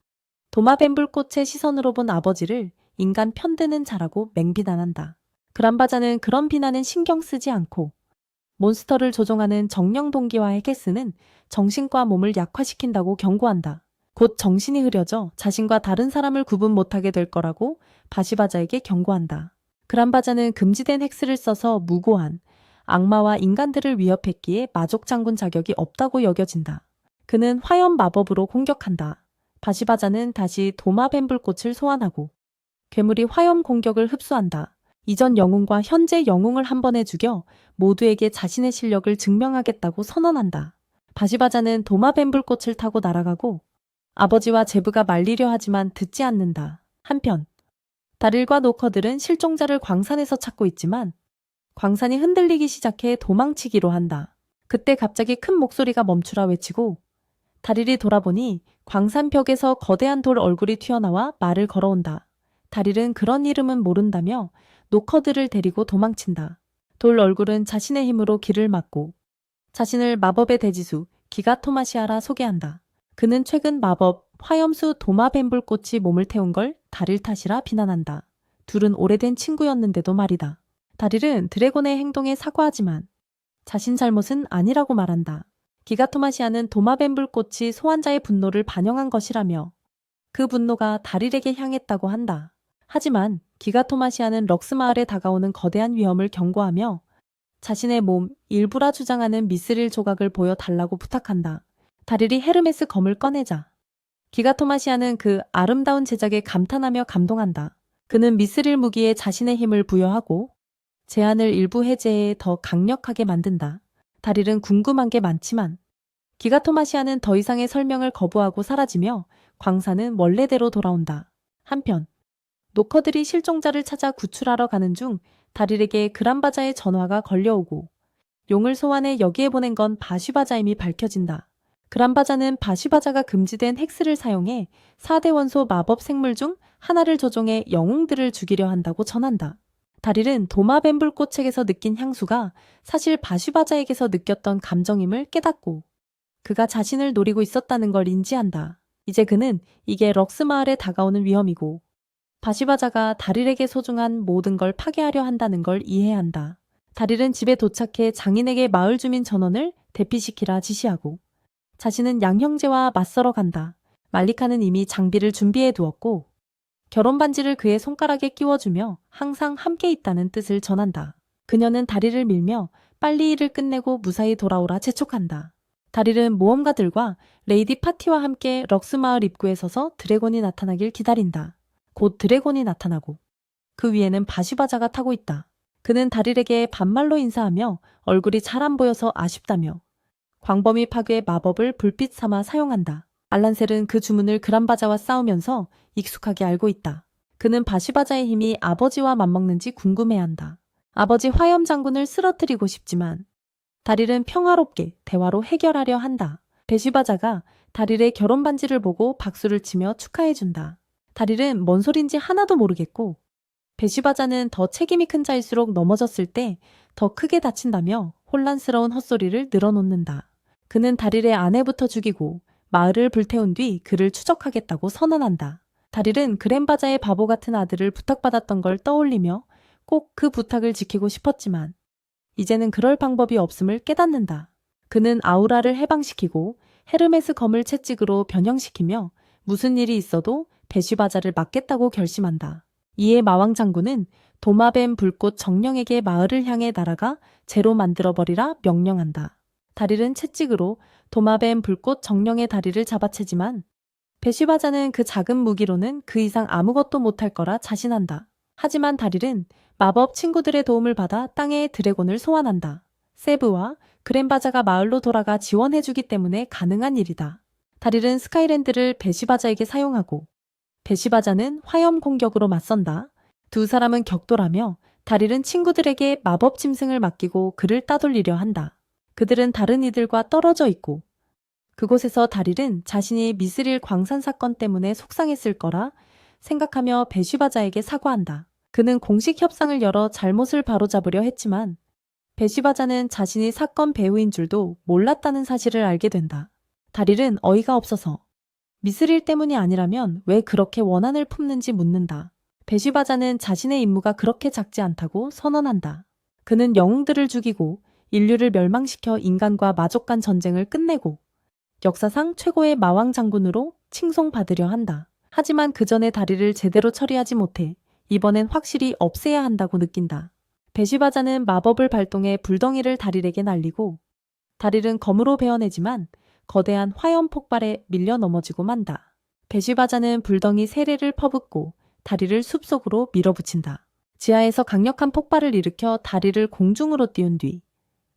도마뱀불꽃의 시선으로 본 아버지를 인간 편드는 자라고 맹비난한다. 그란바자는 그런 비난은 신경 쓰지 않고 몬스터를 조종하는 정령 동기와 헤게스는 정신과 몸을 약화시킨다고 경고한다. 곧 정신이 흐려져 자신과 다른 사람을 구분 못하게 될 거라고 바시바자에게 경고한다. 그란바자는 금지된 헥스를 써서 무고한 악마와 인간들을 위협했기에 마족 장군 자격이 없다고 여겨진다. 그는 화염 마법으로 공격한다. 바시바자는 다시 도마뱀불꽃을 소환하고 괴물이 화염 공격을 흡수한다. 이전 영웅과 현재 영웅을 한 번에 죽여 모두에게 자신의 실력을 증명하겠다고 선언한다. 바시바자는 도마뱀불꽃을 타고 날아가고 아버지와 제부가 말리려 하지만 듣지 않는다. 한편 다릴과 노커들은 실종자를 광산에서 찾고 있지만 광산이 흔들리기 시작해 도망치기로 한다. 그때 갑자기 큰 목소리가 멈추라 외치고 다릴이 돌아보니 광산 벽에서 거대한 돌 얼굴이 튀어나와 말을 걸어온다. 다릴은 그런 이름은 모른다며 노커들을 데리고 도망친다. 돌 얼굴은 자신의 힘으로 길을 막고 자신을 마법의 대지수 기가토마시아라 소개한다. 그는 최근 마법 화염수 도마뱀불꽃이 몸을 태운 걸 다릴 탓이라 비난한다. 둘은 오래된 친구였는데도 말이다. 다릴은 드래곤의 행동에 사과하지만 자신 잘못은 아니라고 말한다. 기가토마시아는 도마뱀불꽃이 소환자의 분노를 반영한 것이라며 그 분노가 다릴에게 향했다고 한다. 하지만 기가토마시아는 럭스 마을에 다가오는 거대한 위험을 경고하며 자신의 몸 일부라 주장하는 미스릴 조각을 보여달라고 부탁한다. 다릴이 헤르메스 검을 꺼내자 기가토마시아는 그 아름다운 제작에 감탄하며 감동한다. 그는 미스릴 무기에 자신의 힘을 부여하고 제한을 일부 해제해 더 강력하게 만든다. 다릴은 궁금한 게 많지만 기가토마시아는 더 이상의 설명을 거부하고 사라지며 광산은 원래대로 돌아온다. 한편 노커들이 실종자를 찾아 구출하러 가는 중 다릴에게 그란바자의 전화가 걸려오고 용을 소환해 여기에 보낸 건 바시바자임이 밝혀진다. 그란바자는 바시바자가 금지된 헥스를 사용해 4대 원소 마법 생물 중 하나를 조종해 영웅들을 죽이려 한다고 전한다. 다릴은 도마뱀불꽃책에서 느낀 향수가 사실 바시바자에게서 느꼈던 감정임을 깨닫고 그가 자신을 노리고 있었다는 걸 인지한다. 이제 그는 이게 럭스 마을에 다가오는 위험이고 바시바자가 다릴에게 소중한 모든 걸 파괴하려 한다는 걸 이해한다. 다릴은 집에 도착해 장인에게 마을 주민 전원을 대피시키라 지시하고 자신은 양형제와 맞서러 간다. 말리카는 이미 장비를 준비해 두었고 결혼 반지를 그의 손가락에 끼워주며 항상 함께 있다는 뜻을 전한다. 그녀는 다릴을 밀며 빨리 일을 끝내고 무사히 돌아오라 재촉한다. 다릴은 모험가들과 레이디 파티와 함께 럭스 마을 입구에 서서 드래곤이 나타나길 기다린다. 곧 드래곤이 나타나고 그 위에는 바시바자가 타고 있다. 그는 다릴에게 반말로 인사하며 얼굴이 잘 안 보여서 아쉽다며 광범위 파괴 마법을 불빛 삼아 사용한다. 알란셀은 그 주문을 그란바자와 싸우면서 익숙하게 알고 있다. 그는 바시바자의 힘이 아버지와 맞먹는지 궁금해한다. 아버지 화염 장군을 쓰러뜨리고 싶지만 다릴은 평화롭게 대화로 해결하려 한다. 베시바자가 다릴의 결혼 반지를 보고 박수를 치며 축하해준다. 다릴은 뭔 소린지 하나도 모르겠고 베시바자는 더 책임이 큰 자일수록 넘어졌을 때 더 크게 다친다며 혼란스러운 헛소리를 늘어놓는다. 그는 다릴의 아내부터 죽이고 마을을 불태운 뒤 그를 추적하겠다고 선언한다. 다릴은 그랜바자의 바보 같은 아들을 부탁받았던 걸 떠올리며 꼭 그 부탁을 지키고 싶었지만 이제는 그럴 방법이 없음을 깨닫는다. 그는 아우라를 해방시키고 헤르메스 검을 채찍으로 변형시키며 무슨 일이 있어도 베시바자를 막겠다고 결심한다. 이에 마왕 장군은 도마뱀 불꽃 정령에게 마을을 향해 날아가 재로 만들어버리라 명령한다. 다릴은 채찍으로 도마뱀 불꽃 정령의 다리를 잡아채지만 베시바자는 그 작은 무기로는 그 이상 아무것도 못할 거라 자신한다. 하지만 다릴은 마법 친구들의 도움을 받아 땅에 드래곤을 소환한다. 세브와 그랜바자가 마을로 돌아가 지원해주기 때문에 가능한 일이다. 다릴은 스카이랜드를 베시바자에게 사용하고 베시바자는 화염 공격으로 맞선다. 두 사람은 격돌하며 다릴은 친구들에게 마법 짐승을 맡기고 그를 따돌리려 한다. 그들은 다른 이들과 떨어져 있고 그곳에서 다릴은 자신이 미스릴 광산 사건 때문에 속상했을 거라 생각하며 베시바자에게 사과한다. 그는 공식 협상을 열어 잘못을 바로잡으려 했지만 베시바자는 자신이 사건 배후인 줄도 몰랐다는 사실을 알게 된다. 다릴은 어이가 없어서 미스릴 때문이 아니라면 왜 그렇게 원한을 품는지 묻는다. 베시바자는 자신의 임무가 그렇게 작지 않다고 선언한다. 그는 영웅들을 죽이고 인류를 멸망시켜 인간과 마족 간 전쟁을 끝내고 역사상 최고의 마왕 장군으로 칭송받으려 한다. 하지만 그 전에 다리를 제대로 처리하지 못해 이번엔 확실히 없애야 한다고 느낀다. 베시바자는 마법을 발동해 불덩이를 다릴에게 날리고 다릴은 검으로 베어내지만 거대한 화염 폭발에 밀려 넘어지고 만다. 베시바자는 불덩이 세례를 퍼붓고 다리를 숲속으로 밀어붙인다. 지하에서 강력한 폭발을 일으켜 다리를 공중으로 띄운 뒤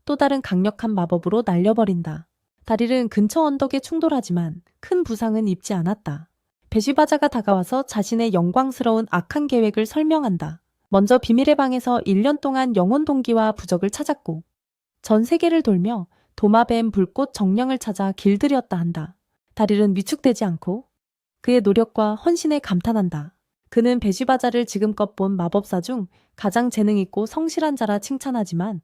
또 다른 강력한 마법으로 날려버린다. 다릴은 근처 언덕에 충돌하지만 큰 부상은 입지 않았다. 베시바자가 다가와서 자신의 영광스러운 악한 계획을 설명한다. 먼저 비밀의 방에서 1년 동안 영혼 동기와 부적을 찾았고 전 세계를 돌며 도마뱀 불꽃 정령을 찾아 길들였다 한다. 다릴은 위축되지 않고 그의 노력과 헌신에 감탄한다. 그는 베시바자를 지금껏 본 마법사 중 가장 재능 있고 성실한 자라 칭찬하지만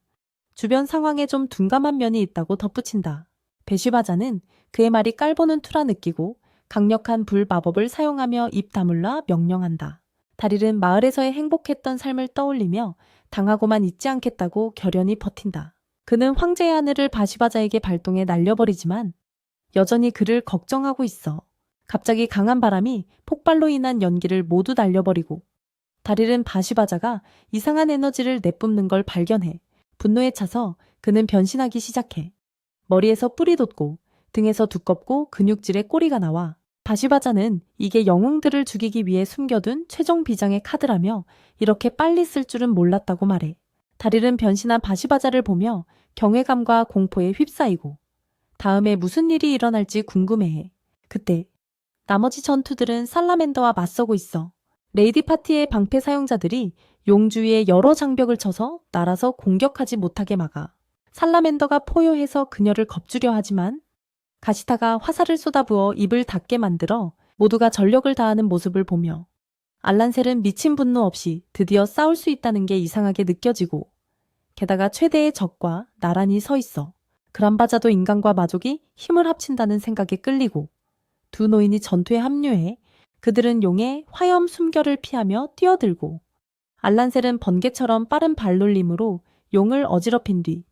주변 상황에 좀 둔감한 면이 있다고 덧붙인다. 베시바자는 그의 말이 깔보는 투라 느끼고 강력한 불 마법을 사용하며 입 다물라 명령한다. 다릴은 마을에서의 행복했던 삶을 떠올리며 당하고만 있지 않겠다고 결연히 버틴다. 그는 황제의 하늘을 바시바자에게 발동해 날려버리지만 여전히 그를 걱정하고 있어. 갑자기 강한 바람이 폭발로 인한 연기를 모두 날려버리고 다릴은 바시바자가 이상한 에너지를 내뿜는 걸 발견해 분노에 차서 그는 변신하기 시작해. 머리에서 뿔이 돋고 등에서 두껍고 근육질의 꼬리가 나와 바시바자는 이게 영웅들을 죽이기 위해 숨겨둔 최종 비장의 카드라며 이렇게 빨리 쓸 줄은 몰랐다고 말해. 다릴은 변신한 바시바자를 보며 경외감과 공포에 휩싸이고 다음에 무슨 일이 일어날지 궁금해해. 그때 나머지 전투들은 살라맨더와 맞서고 있어. 레이디 파티의 방패 사용자들이 용 주위에 여러 장벽을 쳐서 날아서 공격하지 못하게 막아. 살라맨더가 포효해서 그녀를 겁주려 하지만 가시타가 화살을 쏟아부어 입을 닫게 만들어 모두가 전력을 다하는 모습을 보며 알란셀은 미친 분노 없이 드디어 싸울 수 있다는 게 이상하게 느껴지고 게다가 최대의 적과 나란히 서 있어. 그란바자도 인간과 마족이 힘을 합친다는 생각에 끌리고 두 노인이 전투에 합류해 그들은 용의 화염 숨결을 피하며 뛰어들고 알란셀은 번개처럼 빠른 발놀림으로 용을 어지럽힌 뒤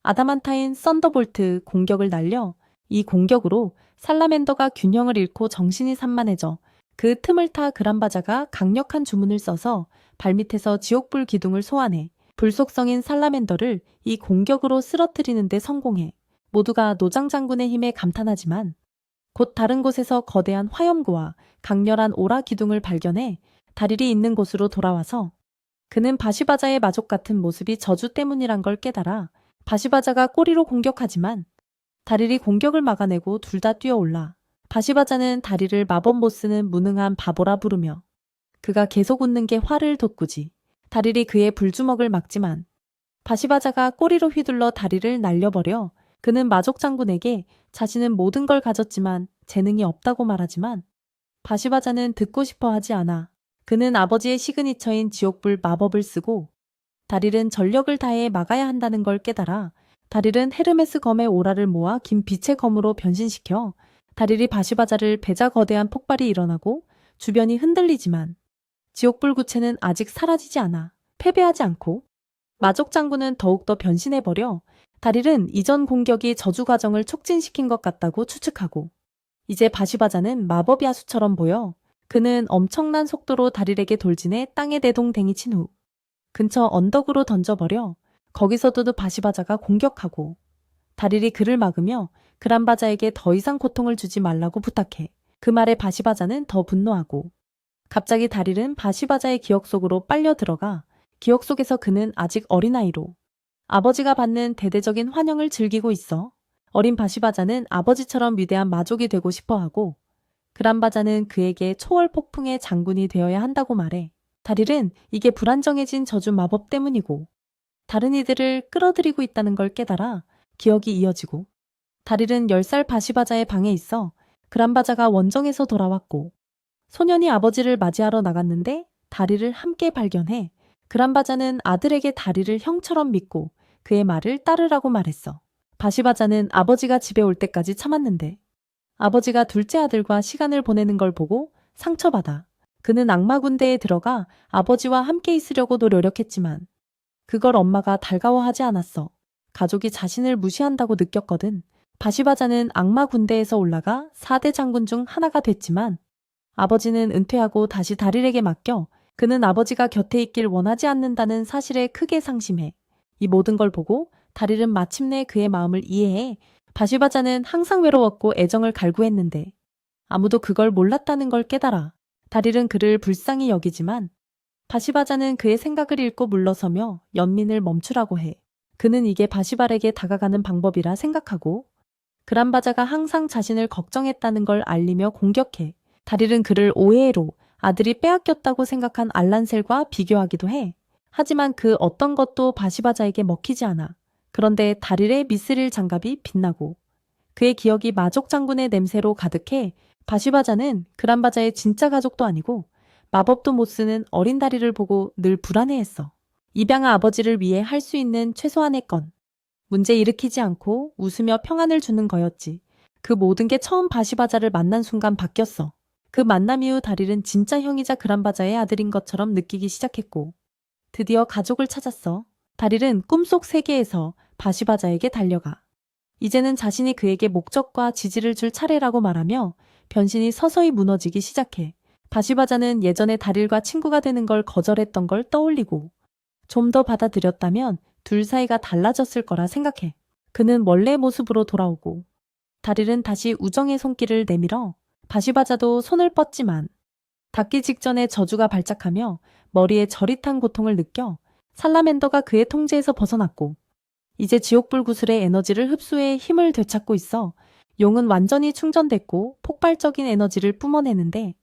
아다만타인 썬더볼트 공격을 날려 이 공격으로 살라맨더가 균형을 잃고 정신이 산만해져 그 틈을 타 그란바자가 강력한 주문을 써서 발밑에서 지옥불 기둥을 소환해 불속성인 살라맨더를 이 공격으로 쓰러뜨리는 데 성공해. 모두가 노장 장군의 힘에 감탄하지만 곧 다른 곳에서 거대한 화염구와 강렬한 오라 기둥을 발견해 다릴이 있는 곳으로 돌아와서 그는 바시바자의 마족 같은 모습이 저주 때문이란 걸 깨달아 바시바자가 꼬리로 공격하지만 다릴이 공격을 막아내고 둘 다 뛰어올라. 바시바자는 다릴을 마법 못 쓰는 무능한 바보라 부르며 그가 계속 웃는 게 화를 돋구지. 다릴이 그의 불주먹을 막지만 바시바자가 꼬리로 휘둘러 다리를 날려버려 그는 마족 장군에게 자신은 모든 걸 가졌지만 재능이 없다고 말하지만 바시바자는 듣고 싶어 하지 않아. 그는 아버지의 시그니처인 지옥불 마법을 쓰고 다릴은 전력을 다해 막아야 한다는 걸 깨달아 다릴은 헤르메스 검의 오라를 모아 긴 빛의 검으로 변신시켜 다릴이 바시바자를 베자 거대한 폭발이 일어나고 주변이 흔들리지만 지옥불 구체는 아직 사라지지 않아 패배하지 않고 마족 장군은 더욱더 변신해버려 다릴은 이전 공격이 저주 과정을 촉진시킨 것 같다고 추측하고 이제 바시바자는 마법 야수처럼 보여 그는 엄청난 속도로 다릴에게 돌진해 땅에 대동댕이 친 후 근처 언덕으로 던져버려 거기서도 바시바자가 공격하고 다릴이 그를 막으며 그란바자에게 더 이상 고통을 주지 말라고 부탁해. 그 말에 바시바자는 더 분노하고 갑자기 다릴은 바시바자의 기억 속으로 빨려 들어가 기억 속에서 그는 아직 어린아이로 아버지가 받는 대대적인 환영을 즐기고 있어. 어린 바시바자는 아버지처럼 위대한 마족이 되고 싶어하고 그란바자는 그에게 초월 폭풍의 장군이 되어야 한다고 말해. 다릴은 이게 불안정해진 저주 마법 때문이고 다른 이들을 끌어들이고 있다는 걸 깨달아 기억이 이어지고 다릴은 10살 바시바자의 방에 있어 그란바자가 원정에서 돌아왔고 소년이 아버지를 맞이하러 나갔는데 다릴을 함께 발견해 그란바자는 아들에게 다릴을 형처럼 믿고 그의 말을 따르라고 말했어. 바시바자는 아버지가 집에 올 때까지 참았는데 아버지가 둘째 아들과 시간을 보내는 걸 보고 상처받아 그는 악마 군대에 들어가 아버지와 함께 있으려고 노력했지만 그걸 엄마가 달가워하지 않았어. 가족이 자신을 무시한다고 느꼈거든. 바시바자는 악마 군대에서 올라가 4대 장군 중 하나가 됐지만 아버지는 은퇴하고 다시 다릴에게 맡겨 그는 아버지가 곁에 있길 원하지 않는다는 사실에 크게 상심해. 이 모든 걸 보고 다릴은 마침내 그의 마음을 이해해 바시바자는 항상 외로웠고 애정을 갈구했는데 아무도 그걸 몰랐다는 걸 깨달아. 다릴은 그를 불쌍히 여기지만 바시바자는 그의 생각을 읽고 물러서며 연민을 멈추라고 해. 그는 이게 바시발에게 다가가는 방법이라 생각하고 그란바자가 항상 자신을 걱정했다는 걸 알리며 공격해. 다릴은 그를 오해로 아들이 빼앗겼다고 생각한 알란셀과 비교하기도 해. 하지만 그 어떤 것도 바시바자에게 먹히지 않아. 그런데 다릴의 미스릴 장갑이 빛나고 그의 기억이 마족 장군의 냄새로 가득해 바시바자는 그란바자의 진짜 가족도 아니고 마법도 못 쓰는 어린 다리를 보고 늘 불안해했어. 입양아 아버지를 위해 할 수 있는 최소한의 건. 문제 일으키지 않고 웃으며 평안을 주는 거였지. 그 모든 게 처음 바시바자를 만난 순간 바뀌었어. 그 만남 이후 다릴은 진짜 형이자 그란바자의 아들인 것처럼 느끼기 시작했고 드디어 가족을 찾았어. 다릴은 꿈속 세계에서 바시바자에게 달려가. 이제는 자신이 그에게 목적과 지지를 줄 차례라고 말하며 변신이 서서히 무너지기 시작해. 바시바자는 예전에 다릴과 친구가 되는 걸 거절했던 걸 떠올리고 좀 더 받아들였다면 둘 사이가 달라졌을 거라 생각해. 그는 원래의 모습으로 돌아오고 다릴은 다시 우정의 손길을 내밀어 바시바자도 손을 뻗지만 닿기 직전에 저주가 발작하며 머리에 저릿한 고통을 느껴 살라멘더가 그의 통제에서 벗어났고 이제 지옥불 구슬의 에너지를 흡수해 힘을 되찾고 있어. 용은 완전히 충전됐고 폭발적인 에너지를 뿜어내는데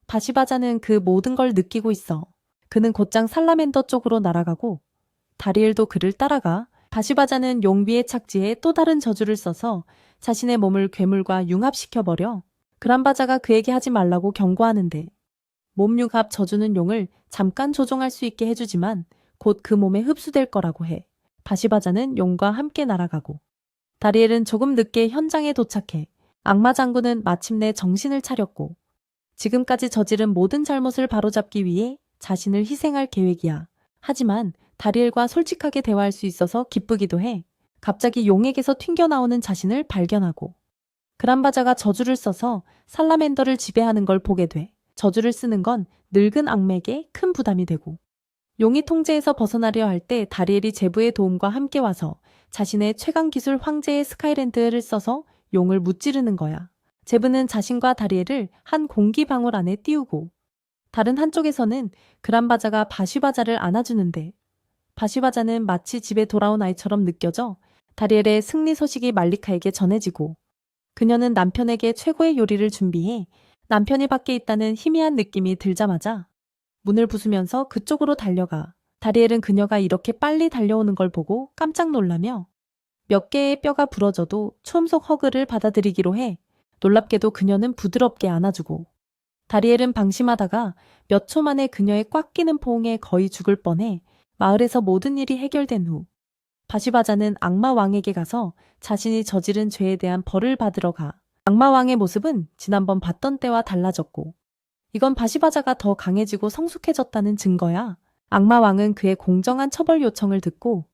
바시바자는 그 모든 걸 느끼고 있어. 그는 곧장 살라멘더 쪽으로 날아가고 다리엘도 그를 따라가. 바시바자는 용 위의 착지에 또 다른 저주를 써서 자신의 몸을 괴물과 융합시켜버려. 그란바자가 그에게 하지 말라고 경고하는데 몸 융합 저주는 용을 잠깐 조종할 수 있게 해주지만 곧 그 몸에 흡수될 거라고 해. 바시바자는 용과 함께 날아가고 다리엘은 조금 늦게 현장에 도착해. 악마 장군은 마침내 정신을 차렸고 지금까지 저지른 모든 잘못을 바로잡기 위해 자신을 희생할 계획이야. 하지만 다리엘과 솔직하게 대화할 수 있어서 기쁘기도 해. 갑자기 용에게서 튕겨나오는 자신을 발견하고 그란바자가 저주를 써서 살라멘더를 지배하는 걸 보게 돼. 저주를 쓰는 건 늙은 악맥에 큰 부담이 되고 용이 통제에서 벗어나려 할 때 다리엘이 제부의 도움과 함께 와서 자신의 최강 기술 황제의 스카이랜드를 써서 용을 무찌르는 거야. 제부는 자신과 다리엘을 한 공기 방울 안에 띄우고 다른 한쪽에서는 그란바자가 바시바자를 안아주는데 바시바자는 마치 집에 돌아온 아이처럼 느껴져 다리엘의 승리 소식이 말리카에게 전해지고 그녀는 남편에게 최고의 요리를 준비해 남편이 밖에 있다는 희미한 느낌이 들자마자 문을 부수면서 그쪽으로 달려가. 다리엘은 그녀가 이렇게 빨리 달려오는 걸 보고 깜짝 놀라며 몇 개의 뼈가 부러져도 초음속 허그를 받아들이기로 해 놀랍게도 그녀는 부드럽게 안아주고 다리엘은 방심하다가 몇 초 만에 그녀의 꽉 끼는 포옹에 거의 죽을 뻔해 마을에서 모든 일이 해결된 후 바시바자는 악마 왕에게 가서 자신이 저지른 죄에 대한 벌을 받으러 가. 악마 왕의 모습은 지난번 봤던 때와 달라졌고 이건 바시바자가 더 강해지고 성숙해졌다는 증거야. 악마 왕은 그의 공정한 처벌 요청을 듣고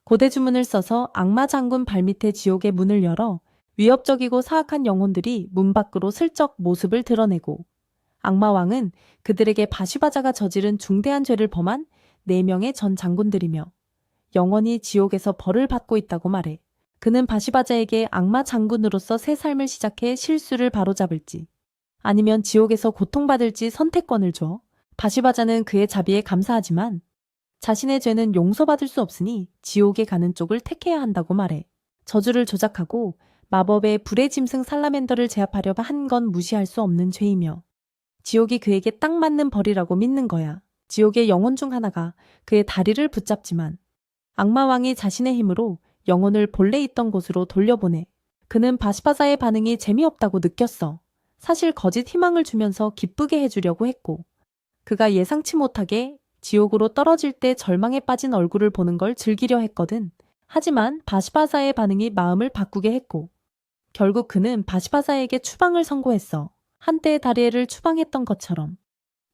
고대 주문을 써서 악마 장군 발밑에 지옥의 문을 열어 위협적이고 사악한 영혼들이 문 밖으로 슬쩍 모습을 드러내고 악마 왕은 그들에게 바시바자가 저지른 중대한 죄를 범한 4명의 전 장군들이며 영원히 지옥에서 벌을 받고 있다고 말해. 그는 바시바자에게 악마 장군으로서 새 삶을 시작해 실수를 바로잡을지 아니면 지옥에서 고통받을지 선택권을 줘. 바시바자는 그의 자비에 감사하지만 자신의 죄는 용서받을 수 없으니 지옥에 가는 쪽을 택해야 한다고 말해. 저주를 조작하고 마법의 불의 짐승 살라멘더를 제압하려 한 건 무시할 수 없는 죄이며 지옥이 그에게 딱 맞는 벌이라고 믿는 거야. 지옥의 영혼 중 하나가 그의 다리를 붙잡지만 악마왕이 자신의 힘으로 영혼을 본래 있던 곳으로 돌려보내. 그는 바시바자의 반응이 재미없다고 느꼈어. 사실 거짓 희망을 주면서 기쁘게 해주려고 했고 그가 예상치 못하게 지옥으로 떨어질 때 절망에 빠진 얼굴을 보는 걸 즐기려 했거든. 하지만 바시바자의 반응이 마음을 바꾸게 했고 결국 그는 바시바자에게 추방을 선고했어. 한때 다리엘을 추방했던 것처럼.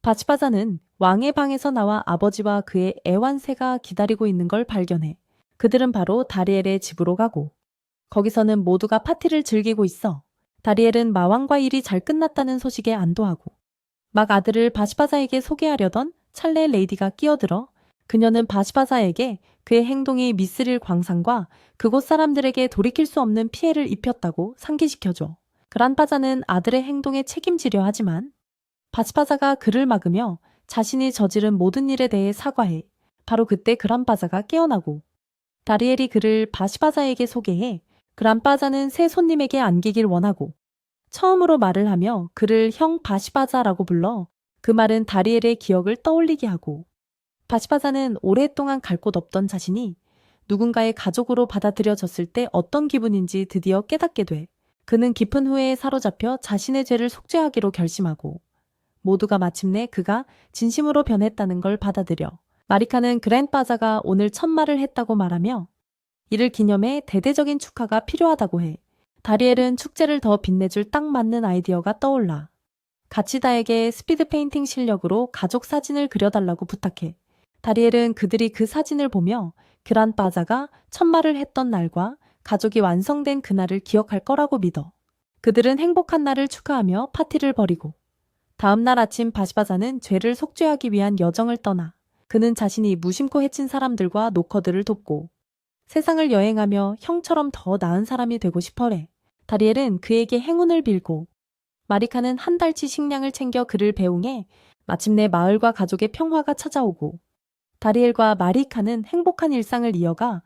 바시바자는 왕의 방에서 나와 아버지와 그의 애완새가 기다리고 있는 걸 발견해. 그들은 바로 다리엘의 집으로 가고 거기서는 모두가 파티를 즐기고 있어. 다리엘은 마왕과 일이 잘 끝났다는 소식에 안도하고 막 아들을 바시바자에게 소개하려던 찰레 레이디가 끼어들어 그녀는 바시바자에게 그의 행동이 미스릴 광산과 그곳 사람들에게 돌이킬 수 없는 피해를 입혔다고 상기시켜줘. 그란바자는 아들의 행동에 책임지려 하지만 바시바자가 그를 막으며 자신이 저지른 모든 일에 대해 사과해. 바로 그때 그란바자가 깨어나고 다리엘이 그를 바시바자에게 소개해 그란바자는 새 손님에게 안기길 원하고 처음으로 말을 하며 그를 형 바시바자라고 불러. 그 말은 다리엘의 기억을 떠올리게 하고 바시바자는 오랫동안 갈 곳 없던 자신이 누군가의 가족으로 받아들여졌을 때 어떤 기분인지 드디어 깨닫게 돼. 그는 깊은 후회에 사로잡혀 자신의 죄를 속죄하기로 결심하고 모두가 마침내 그가 진심으로 변했다는 걸 받아들여. 마리카는 그랜바자가 오늘 첫 말을 했다고 말하며 이를 기념해 대대적인 축하가 필요하다고 해. 다리엘은 축제를 더 빛내줄 딱 맞는 아이디어가 떠올라. 가치다에게 스피드 페인팅 실력으로 가족 사진을 그려달라고 부탁해. 다리엘은 그들이 그 사진을 보며 그란바자가 첫 말을 했던 날과 가족이 완성된 그날을 기억할 거라고 믿어. 그들은 행복한 날을 축하하며 파티를 벌이고 다음 날 아침 바시바자는 죄를 속죄하기 위한 여정을 떠나 그는 자신이 무심코 해친 사람들과 노커들을 돕고 세상을 여행하며 형처럼 더 나은 사람이 되고 싶어래. 다리엘은 그에게 행운을 빌고 마리카는 한 달치 식량을 챙겨 그를 배웅해 마침내 마을과 가족의 평화가 찾아오고 다리엘과 마리카는 행복한 일상을 이어가